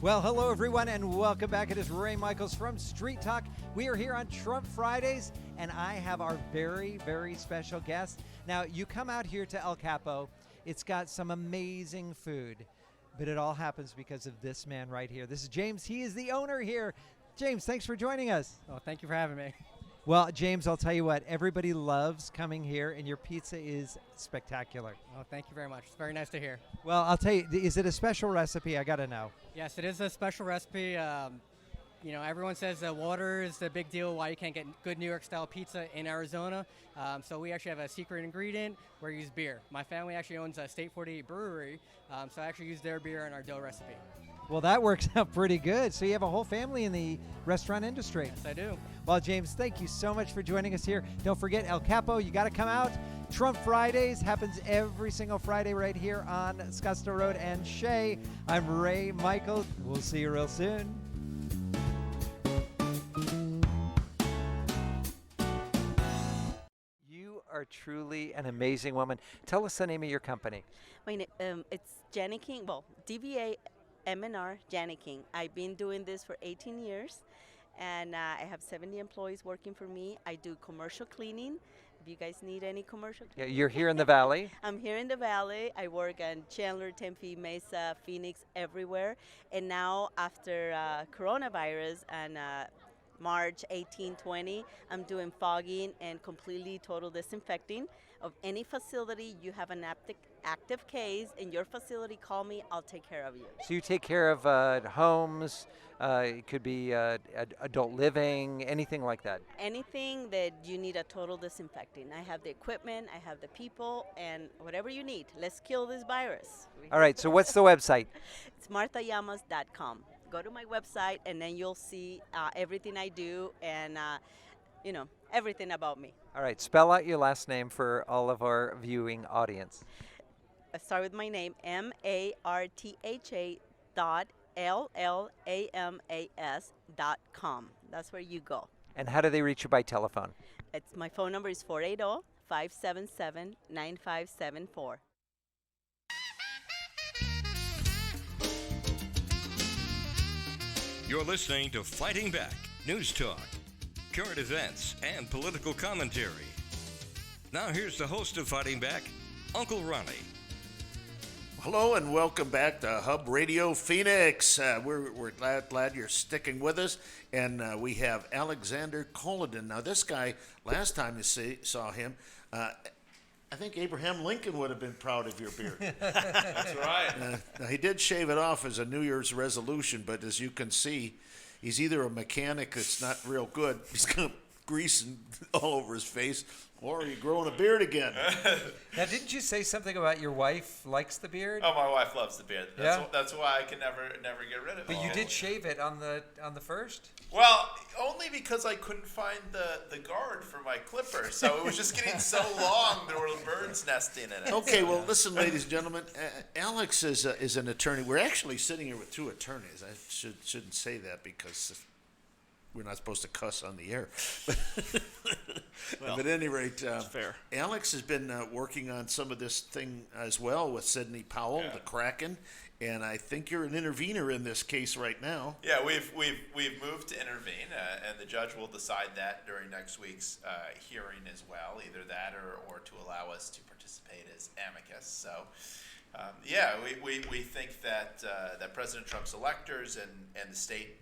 Speaker 7: Well, hello everyone, and welcome back. It is Ray Michaels from Street Talk. We are here on Trump Fridays, and I have our very, very special guest. Now, you come out here to El Capo, it's got some amazing food, but it all happens because of this man right here. This is James. He is the owner here. James, thanks for joining us.
Speaker 8: Oh, thank you for having me.
Speaker 7: Well, James, I'll tell you what, everybody loves coming here, and your pizza is spectacular.
Speaker 8: Oh, thank you very much. It's very nice to hear.
Speaker 7: Well, I'll tell you, is it a special recipe? I got to know.
Speaker 8: Yes, it is a special recipe. You know, everyone says that water is the big deal why you can't get good New York-style pizza in Arizona. So we actually have a secret ingredient where we use beer. My family actually owns a State 48 brewery, so I actually use their beer in our dough recipe.
Speaker 7: Well, that works out pretty good. So you have a whole family in the restaurant industry.
Speaker 8: Yes, I do.
Speaker 7: Well, James, thank you so much for joining us here. Don't forget, El Capo, you got to come out. Trump Fridays happens every single Friday right here on Scottsdale Road and Shea. I'm Ray Michaels. We'll see you real soon. You are truly an amazing woman. Tell us the name of your company.
Speaker 9: It's Janet King. Well, DBA M&R Janet King. I've been doing this for 18 years, and I have 70 employees working for me. I do commercial cleaning. If you guys need any commercial
Speaker 7: Yeah, you're here in the Valley.
Speaker 9: I'm here in the Valley. I work in Chandler, Tempe, Mesa, Phoenix, everywhere. And now after coronavirus and March 18, 20, I'm doing fogging and completely total disinfecting of any facility. You have an active case in your facility, call me, I'll take care of you.
Speaker 7: So you take care of homes, it could be adult living, anything like that?
Speaker 9: Anything that you need a total disinfecting. I have the equipment, I have the people, and whatever you need. Let's kill this virus.
Speaker 7: All right, so what's the website?
Speaker 9: It's marthayamas.com. Go to my website, and then you'll see everything I do and, everything about me.
Speaker 7: All right, spell out your last name for all of our viewing audience.
Speaker 9: I start with my name, MARTHA.LLAMAS.com. That's where you go.
Speaker 7: And how do they reach you by telephone?
Speaker 9: My phone number is 480-577-9574.
Speaker 1: You're listening to Fighting Back News Talk, current events, and political commentary. Now here's the host of Fighting Back, Uncle Ronnie.
Speaker 2: Hello and welcome back to Hub Radio Phoenix. We're glad you're sticking with us, and we have Alexander Kolodin. Now this guy, last time you saw him, I think Abraham Lincoln would have been proud of your beard.
Speaker 10: That's right.
Speaker 2: Now he did shave it off as a New Year's resolution, but as you can see, he's either a mechanic that's not real good, he's got grease all over his face, or he's growing a beard again.
Speaker 3: Now, didn't you say something about your wife likes the beard?
Speaker 10: Oh, my wife loves the beard. That's why I can never get rid of it.
Speaker 3: But you did shave it on the first?
Speaker 10: Well, only because I couldn't find the guard for my clipper, so it was just getting so long there were birds nesting in it.
Speaker 2: Okay, well, listen, ladies and gentlemen, Alex is an attorney. We're actually sitting here with two attorneys. I shouldn't say that because we're not supposed to cuss on the air.
Speaker 4: Well,
Speaker 2: but at any rate,
Speaker 4: fair.
Speaker 2: Alex has been working on some of this thing as well with Sidney Powell, the Kraken, and I think you're an intervener in this case right now.
Speaker 10: Yeah, we've moved to intervene, and the judge will decide that during next week's hearing as well, either that or to allow us to participate as amicus. So. We think that that President Trump's electors and the state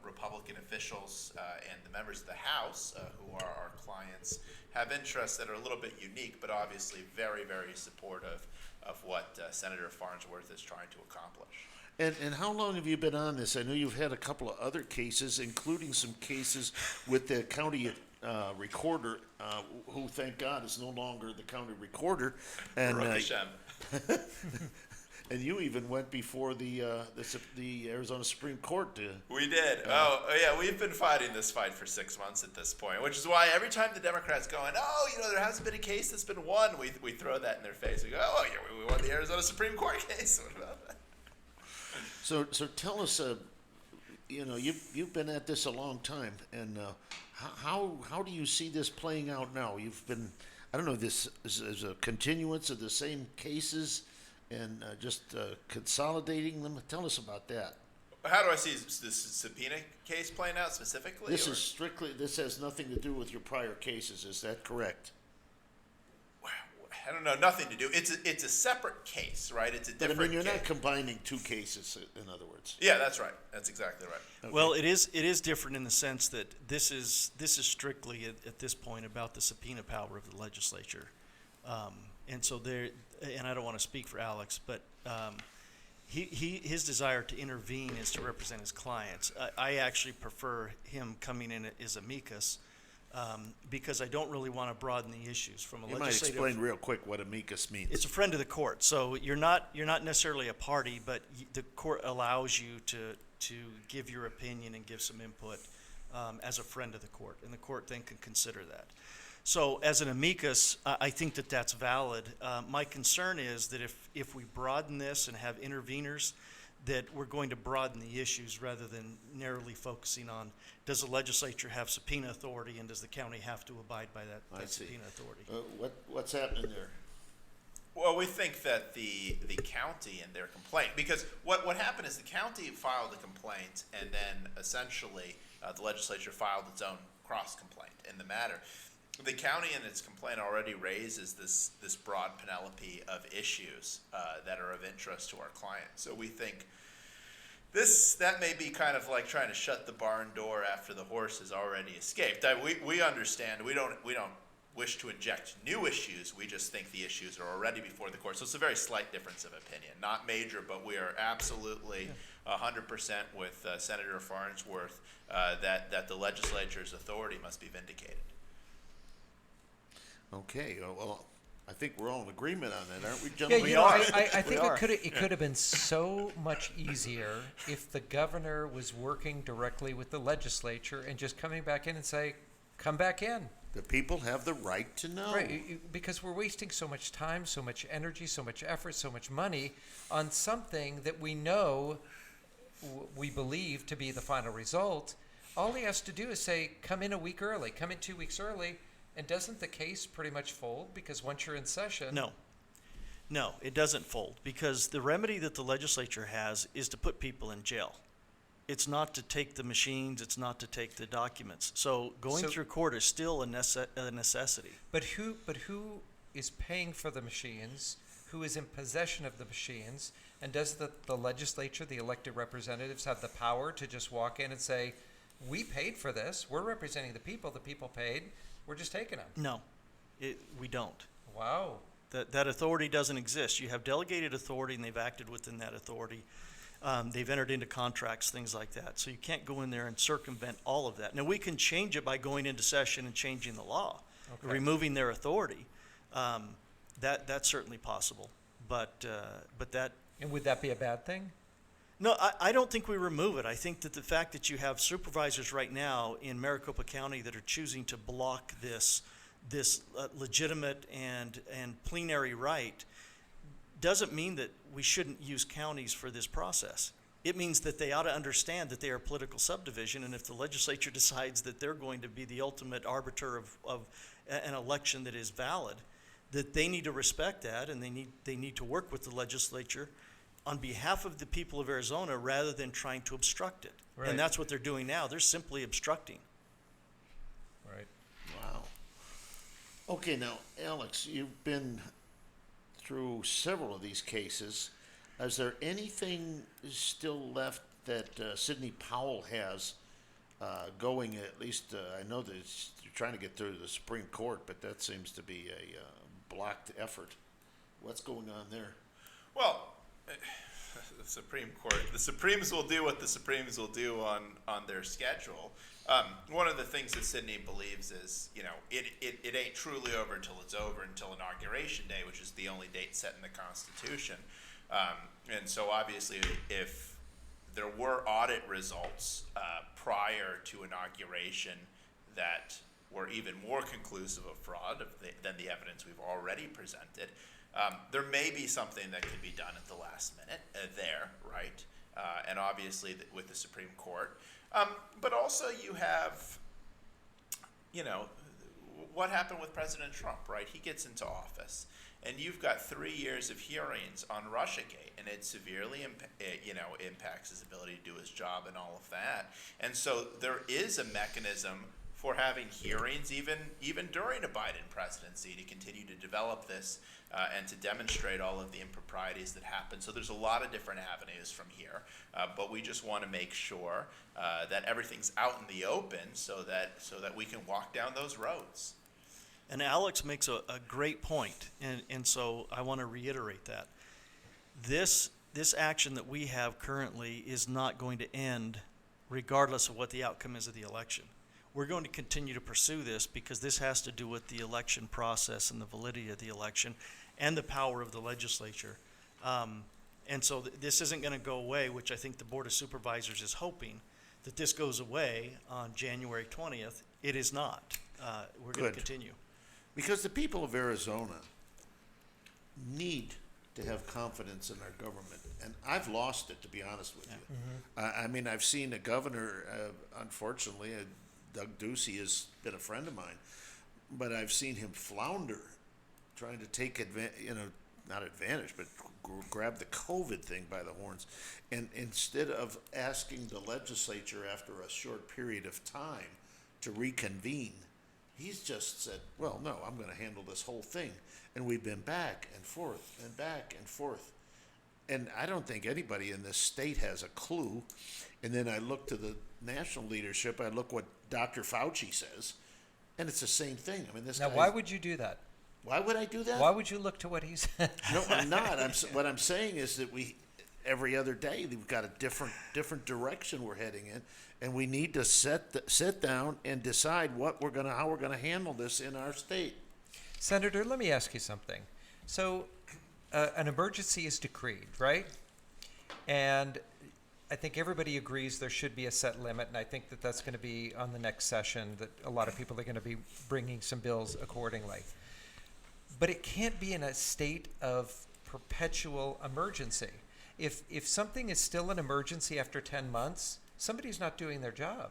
Speaker 10: Republican officials and the members of the House, who are our clients, have interests that are a little bit unique, but obviously very, very supportive of what Senator Farnsworth is trying to accomplish.
Speaker 2: And how long have you been on this? I know you've had a couple of other cases, including some cases with the county recorder, who, thank God, is no longer the county recorder. And
Speaker 10: Baruch Hashem.
Speaker 2: And you even went before the Arizona Supreme Court.
Speaker 10: We did. We've been fighting this fight for 6 months at this point, which is why every time the Democrats go in, there hasn't been a case that's been won, we throw that in their face. We go, we won the Arizona Supreme Court case. What about that?
Speaker 2: So tell us, you've been at this a long time, and how do you see this playing out now? You've been, I don't know, this is a continuance of the same cases and just consolidating them. Tell us about that.
Speaker 10: How do I see this subpoena case playing out specifically?
Speaker 2: This has nothing to do with your prior cases. Is that correct?
Speaker 10: I don't know, nothing to do. It's a separate case, right? It's a different
Speaker 2: But I mean, you're
Speaker 10: case.
Speaker 2: not combining two cases, in other words.
Speaker 10: Yeah, that's right. That's exactly right.
Speaker 2: Okay.
Speaker 4: Well, it is different in the sense that this is strictly at this point about the subpoena power of the legislature, and so and I don't want to speak for Alex, but his desire to intervene is to represent his clients. I actually prefer him coming in as amicus. Because I don't really want to broaden the issues from a legislative.
Speaker 2: You might explain real quick what amicus means.
Speaker 4: It's a friend of the court, so you're not necessarily a party, but the court allows you to give your opinion and give some input as a friend of the court, and the court then can consider that. So as an amicus, I think that that's valid. My concern is that if we broaden this and have interveners, that we're going to broaden the issues rather than narrowly focusing on does the legislature have subpoena authority and does the county have to abide by that subpoena authority.
Speaker 2: What's happening there?
Speaker 10: Well, we think that the county and their complaint, because what happened is the county filed a complaint and then essentially the legislature filed its own cross complaint in the matter. The county in its complaint already raises this broad panoply of issues that are of interest to our client. So we think that may be kind of like trying to shut the barn door after the horse has already escaped. We understand we don't wish to inject new issues. We just think the issues are already before the court. So it's a very slight difference of opinion, not major, but we are absolutely 100% with Senator Farnsworth that the legislature's authority must be vindicated.
Speaker 2: Okay, well, I think we're all in agreement on that, aren't we, gentlemen?
Speaker 3: Yeah, I think it could have been so much easier if the governor was working directly with the legislature and just coming back in and say, come back in.
Speaker 2: The people have the right to know.
Speaker 3: Right, because we're wasting so much time, so much energy, so much effort, so much money on something that we know, we believe to be the final result. All he has to do is say, come in a week early, come in 2 weeks early, And doesn't the case pretty much fold? Because once you're in session.
Speaker 4: No, it doesn't fold, because the remedy that the legislature has is to put people in jail. It's not to take the machines, it's not to take the documents. So going through court is still a necessity.
Speaker 3: But who is paying for the machines? Who is in possession of the machines? And does the legislature, the elected representatives, have the power to just walk in and say, we paid for this, we're representing the people paid, we're just taking them?
Speaker 4: No, we don't.
Speaker 3: Wow.
Speaker 4: That authority doesn't exist. You have delegated authority, and they've acted within that authority. They've entered into contracts, things like that. So you can't go in there and circumvent all of that. Now, we can change it by going into session and changing the law, removing their authority. That's certainly possible. But that.
Speaker 3: And would that be a bad thing?
Speaker 4: No, I don't think we remove it. I think that the fact that you have supervisors right now in Maricopa County that are choosing to block this legitimate and plenary right doesn't mean that we shouldn't use counties for this process. It means that they ought to understand that they are a political subdivision, and if the legislature decides that they're going to be the ultimate arbiter of an election that is valid, that they need to respect that, and they need to work with the legislature on behalf of the people of Arizona rather than trying to obstruct it.
Speaker 3: Right.
Speaker 4: And that's what they're doing now. They're simply obstructing.
Speaker 3: Right.
Speaker 2: Wow. Okay, now, Alex, you've been through several of these cases. Is there anything still left that Sidney Powell has going? At least I know that you're trying to get through the Supreme Court, but that seems to be a blocked effort. What's going on there?
Speaker 10: Well, the Supreme Court, the Supremes will do what the Supremes will do on their schedule. One of the things that Sidney believes is, it ain't truly over until it's over, until Inauguration Day, which is the only date set in the Constitution. And so obviously, if there were audit results prior to inauguration that were even more conclusive of fraud than the evidence we've already presented, there may be something that could be done at the last minute there, right? And obviously with the Supreme Court. But also you have, what happened with President Trump, right? He gets into office, and you've got 3 years of hearings on Russiagate, and it severely, impacts his ability to do his job and all of that. And so there is a mechanism for having hearings even during a Biden presidency to continue to develop this and to demonstrate all of the improprieties that happen. So there's a lot of different avenues from here, but we just want to make sure that everything's out in the open so that we can walk down those roads.
Speaker 4: And Alex makes a great point, and so I want to reiterate that. This action that we have currently is not going to end regardless of what the outcome is of the election. We're going to continue to pursue this because this has to do with the election process and the validity of the election and the power of the legislature. And so this isn't going to go away, which I think the Board of Supervisors is hoping that this goes away on January 20th. It is not. We're going to continue.
Speaker 2: Because the people of Arizona need to have confidence in our government. And I've lost it, to be honest with you. Mm-hmm. I mean, I've seen a governor, unfortunately, Doug Ducey has been a friend of mine, but I've seen him flounder trying to take not advantage, but grab the COVID thing by the horns. And instead of asking the legislature after a short period of time to reconvene, he's just said, well, no, I'm going to handle this whole thing. And we've been back and forth and back and forth. And I don't think anybody in this state has a clue. And then I look to the national leadership, I look what Dr. Fauci says, and it's the same thing. I mean, this.
Speaker 3: Now, why would you do that?
Speaker 2: Why would I do that?
Speaker 3: Why would you look to what he said?
Speaker 2: No, I'm not. What I'm saying is that every other day we've got a different direction we're heading in, and we need to sit down and decide how we're gonna handle this in our state.
Speaker 3: Senator, let me ask you something. So, an emergency is decreed, right? And I think everybody agrees there should be a set limit, and I think that that's going to be on the next session, that a lot of people are going to be bringing some bills accordingly. But it can't be in a state of perpetual emergency. If something is still an emergency after 10 months, somebody's not doing their job.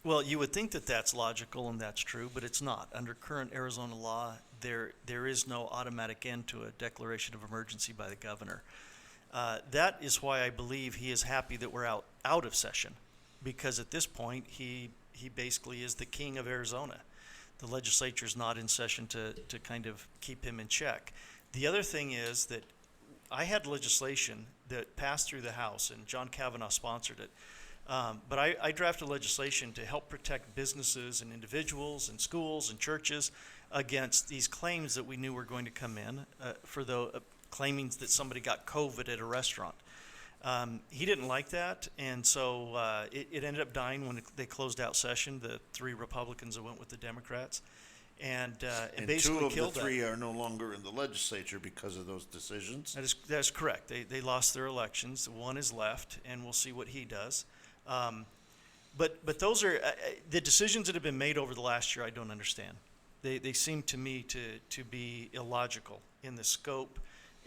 Speaker 4: Well, you would think that that's logical and that's true, but it's not. Under current Arizona law, there is no automatic end to a declaration of emergency by the governor. That is why I believe he is happy that we're out of session, because at this point he basically is the king of Arizona. The legislature is not in session to kind of keep him in check. The other thing is that I had legislation that passed through the House, and John Kavanaugh sponsored it. But I drafted legislation to help protect businesses and individuals and schools and churches against these claims that we knew were going to come in for the claiming that somebody got COVID at a restaurant. He didn't like that, and so it ended up dying when they closed out session, the 3 Republicans that went with the Democrats. And basically
Speaker 2: 2 of
Speaker 4: killed
Speaker 2: the 3
Speaker 4: that.
Speaker 2: are no longer in the legislature because of those decisions.
Speaker 4: That's correct. They lost their elections. 1 is left, and we'll see what he does. But those are the decisions that have been made over the last year. I don't understand. They seem to me to be illogical in the scope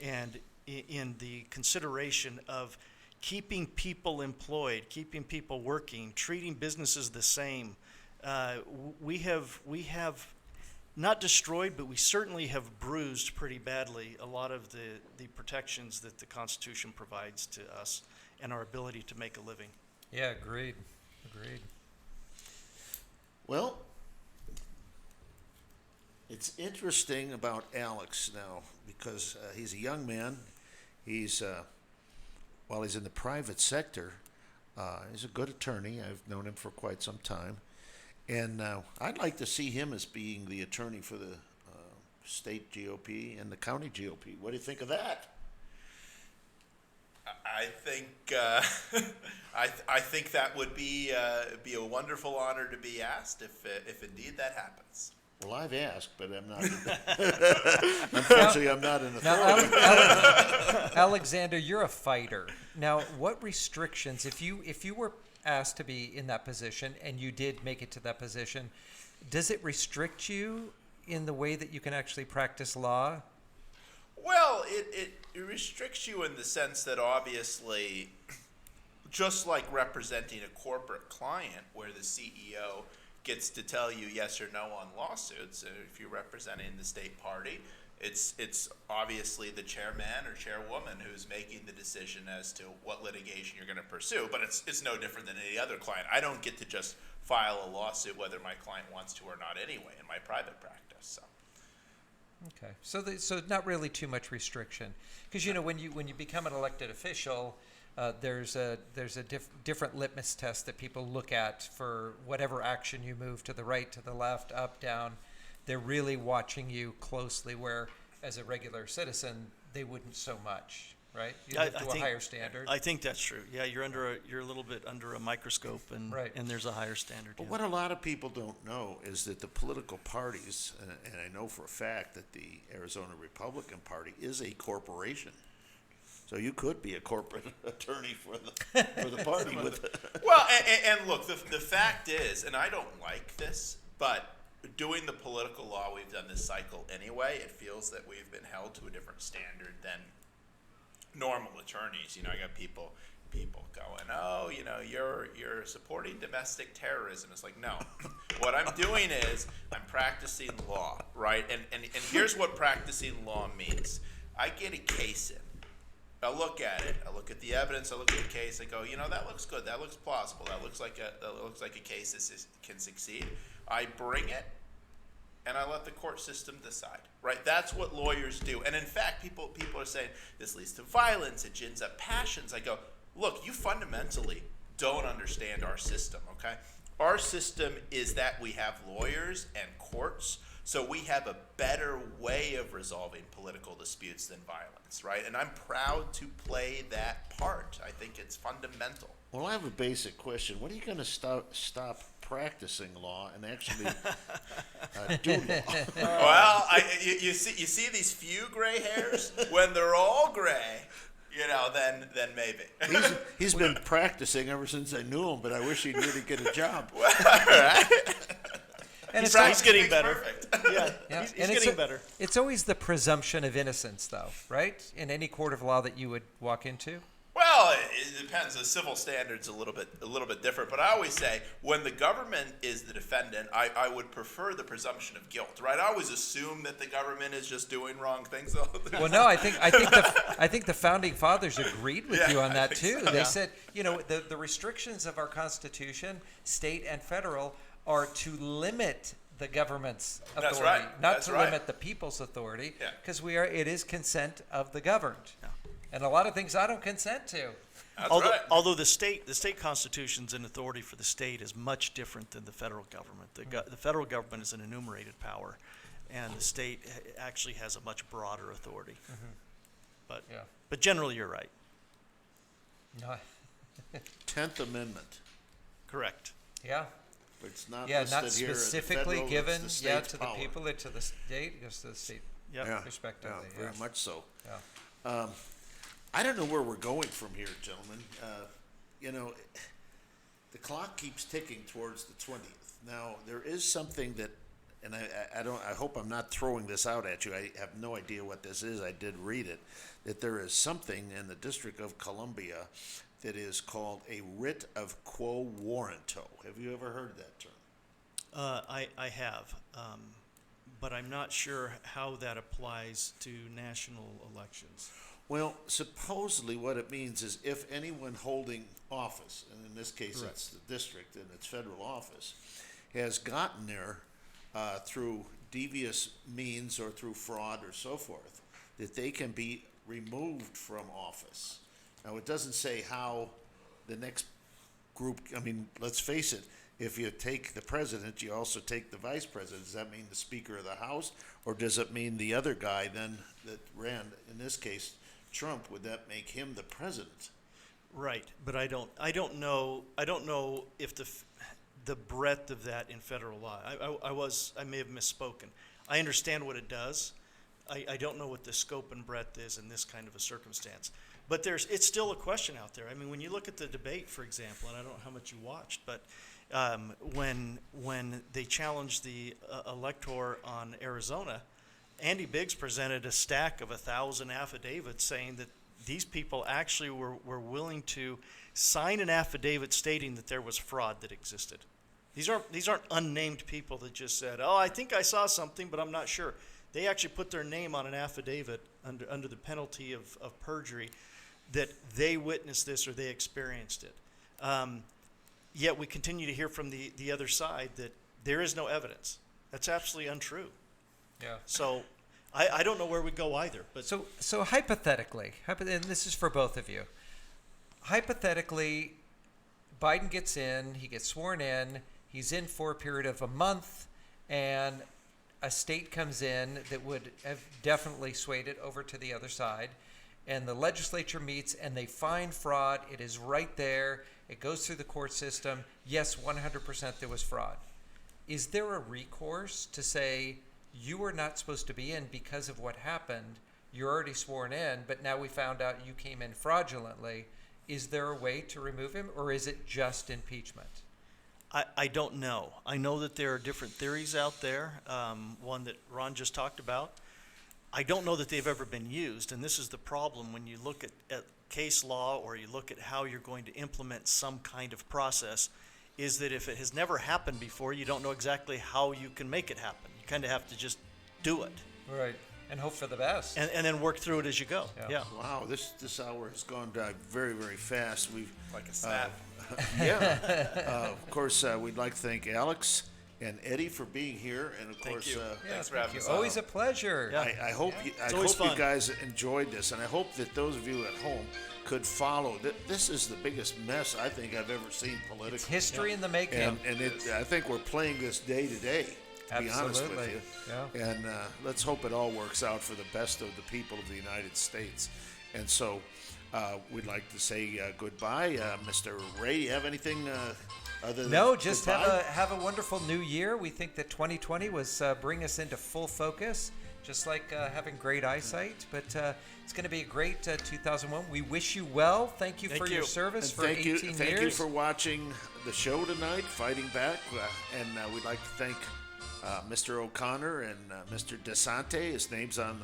Speaker 4: and in the consideration of keeping people employed, keeping people working, treating businesses the same. We have not destroyed, but we certainly have bruised pretty badly a lot of the protections that the Constitution provides to us and our ability to make a living.
Speaker 3: Yeah, agreed.
Speaker 2: Well, it's interesting about Alex now because he's a young man. While he's in the private sector, he's a good attorney. I've known him for quite some time. And I'd like to see him as being the attorney for the state GOP and the county GOP. What do you think of that?
Speaker 10: I think I think that would be a wonderful honor to be asked if indeed that happens.
Speaker 2: Well, I've asked, but I'm not. Unfortunately, I'm not an authority.
Speaker 3: Now, Alexander, you're a fighter. Now, what restrictions, if you were asked to be in that position and you did make it to that position, does it restrict you in the way that you can actually practice law?
Speaker 10: Well, it restricts you in the sense that obviously, just like representing a corporate client where the CEO gets to tell you yes or no on lawsuits, if you're representing the state party, it's obviously the chairman or chairwoman who's making the decision as to what litigation you're going to pursue, but it's no different than any other client. I don't get to just file a lawsuit whether my client wants to or not anyway in my private practice. So.
Speaker 3: Okay, so not really too much restriction, because when you become an elected official, there's a different litmus test that people look at for whatever action you move to the right, to the left, up, down. They're really watching you closely, where as a regular citizen they wouldn't so much, right? You live to a higher standard.
Speaker 4: I think that's true. Yeah, you're a little bit under a microscope, and
Speaker 3: right.
Speaker 4: And there's a higher standard.
Speaker 2: But
Speaker 4: yeah.
Speaker 2: what a lot of people don't know is that the political parties, and I know for a fact that the Arizona Republican Party is a corporation. So you could be a corporate attorney for the party with.
Speaker 10: Well, and look, the fact is, and I don't like this, but doing the political law we've done this cycle anyway, it feels that we've been held to a different standard than normal attorneys. I got people going, oh, you're supporting domestic terrorism. It's like, no. What I'm doing is I'm practicing law, right? And here's what practicing law means. I get a case in. I look at it. I look at the evidence. I look at the case. I go, that looks good. That looks plausible. That looks like a case that can succeed. I bring it, and I let the court system decide. Right? That's what lawyers do. And in fact, people are saying this leads to violence. It gins up passions. I go, look, you fundamentally don't understand our system. Okay? Our system is that we have lawyers and courts. So we have a better way of resolving political disputes than violence, right? And I'm proud to play that part. I think it's fundamental.
Speaker 2: Well, I have a basic question. When are you going to stop practicing law and actually do law?
Speaker 10: Well, you see these few gray hairs? When they're all gray, then maybe.
Speaker 2: He's been practicing ever since I knew him, but I wish he'd really get a job.
Speaker 10: Right?
Speaker 3: And
Speaker 4: He's getting better.
Speaker 10: Perfect.
Speaker 4: Yeah, he's getting better.
Speaker 3: It's always the presumption of innocence, though, right? In any court of law that you would walk into.
Speaker 10: Well, it depends. The civil standard's a little bit different. But I always say when the government is the defendant, I would prefer the presumption of guilt, right? I always assume that the government is just doing wrong things.
Speaker 3: Well, no, I think the founding fathers agreed with you on that too. They said, the restrictions of our Constitution, state and federal, are to limit the government's authority,
Speaker 10: That's right.
Speaker 3: not
Speaker 10: That's
Speaker 3: to
Speaker 10: right.
Speaker 3: limit the people's authority,
Speaker 10: Yeah.
Speaker 3: because it is consent of the governed. And a lot of things I don't consent to.
Speaker 10: That's
Speaker 4: Although,
Speaker 10: right.
Speaker 4: although the state constitutions and authority for the state is much different than the federal government. The federal government is an enumerated power, and the state actually has a much broader authority. But generally, you're right.
Speaker 3: No,
Speaker 2: 10th Amendment.
Speaker 4: Correct.
Speaker 3: yeah.
Speaker 2: It's not
Speaker 3: Yeah,
Speaker 2: listed
Speaker 3: not
Speaker 2: here as the
Speaker 3: specifically
Speaker 2: federal,
Speaker 3: given,
Speaker 2: it's the
Speaker 3: yeah,
Speaker 2: state's
Speaker 3: to
Speaker 2: power.
Speaker 3: the people, to the state, goes to the state,
Speaker 4: Yep.
Speaker 2: Yeah,
Speaker 3: respectively.
Speaker 2: yeah, very much so.
Speaker 3: Yeah.
Speaker 2: I don't know where we're going from here, gentlemen. The clock keeps ticking towards the 20th. Now, there is something that, and I hope I'm not throwing this out at you. I have no idea what this is. I did read it, that there is something in the District of Columbia that is called a writ of quo warranto. Have you ever heard that term?
Speaker 4: I have, but I'm not sure how that applies to national elections.
Speaker 2: Well, supposedly what it means is if anyone holding office, and in this case it's the district and its federal office, has gotten there through devious means or through fraud or so forth, that they can be removed from office. Now, it doesn't say how the next group, I mean, let's face it, if you take the president, you also take the vice president. Does that mean the Speaker of the House, or does it mean the other guy then that ran, in this case, Trump? Would that make him the president?
Speaker 4: Right, but I don't know if the breadth of that in federal law. I may have misspoken. I understand what it does. I don't know what the scope and breadth is in this kind of a circumstance. But it's still a question out there. I mean, when you look at the debate, for example, and I don't know how much you watched, but when they challenged the elector on Arizona, Andy Biggs presented a stack of 1,000 affidavits saying that these people actually were willing to sign an affidavit stating that there was fraud that existed. These aren't unnamed people that just said, "Oh, I think I saw something, but I'm not sure." They actually put their name on an affidavit under the penalty of perjury that they witnessed this or they experienced it. Yet we continue to hear from the other side that there is no evidence. That's absolutely untrue.
Speaker 3: Yeah.
Speaker 4: So I don't know where we go either. But
Speaker 3: So hypothetically, and this is for both of you, hypothetically, Biden gets in, he gets sworn in, he's in for a period of a month, and a state comes in that would have definitely swayed it over to the other side, and the legislature meets and they find fraud. It is right there. It goes through the court system. Yes, 100% there was fraud. Is there a recourse to say, you were not supposed to be in because of what happened? You're already sworn in, but now we found out you came in fraudulently. Is there a way to remove him, or is it just impeachment?
Speaker 4: I don't know. I know that there are different theories out there, one that Ron just talked about. I don't know that they've ever been used, and this is the problem when you look at case law or you look at how you're going to implement some kind of process, is that if it has never happened before, you don't know exactly how you can make it happen. You kind of have to just do it.
Speaker 3: Right. And hope for the best.
Speaker 4: And then work through it as you go. Yeah.
Speaker 2: Wow, this hour has gone by very, very fast. We've
Speaker 10: Like a snap.
Speaker 2: Of course, we'd like to thank Alex and Eddie for being here, and of course,
Speaker 4: you.
Speaker 10: Thanks for having us on.
Speaker 3: Always a pleasure.
Speaker 4: Yeah.
Speaker 2: I hope
Speaker 4: always
Speaker 2: you
Speaker 4: fun.
Speaker 2: guys enjoyed this, and I hope that those of you at home could follow. This is the biggest mess I think I've ever seen politically.
Speaker 3: It's history in the making.
Speaker 2: And I think we're playing this day to day. To be honest with
Speaker 3: Absolutely.
Speaker 2: you.
Speaker 3: Yeah.
Speaker 2: And let's hope it all works out for the best of the people of the United States. And so we'd like to say goodbye. Mr. Ray, you have anything other than
Speaker 3: No, just
Speaker 2: goodbye?
Speaker 3: have a wonderful new year. We think that 2020 was bring us into full focus, just like having great eyesight. But it's going to be a great 2001. We wish you well. Thank you for your service
Speaker 2: And
Speaker 3: for 18 years.
Speaker 2: Thank you for watching the show tonight, Fighting Back. And we'd like to thank Mr. O'Connor and Mr. DeSante. His name's on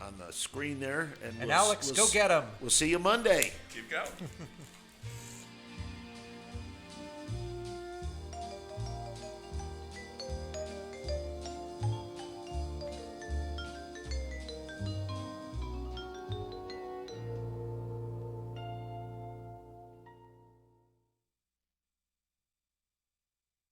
Speaker 2: on the screen there.
Speaker 3: And Alex, go get 'em.
Speaker 2: We'll see you Monday.
Speaker 10: Keep going.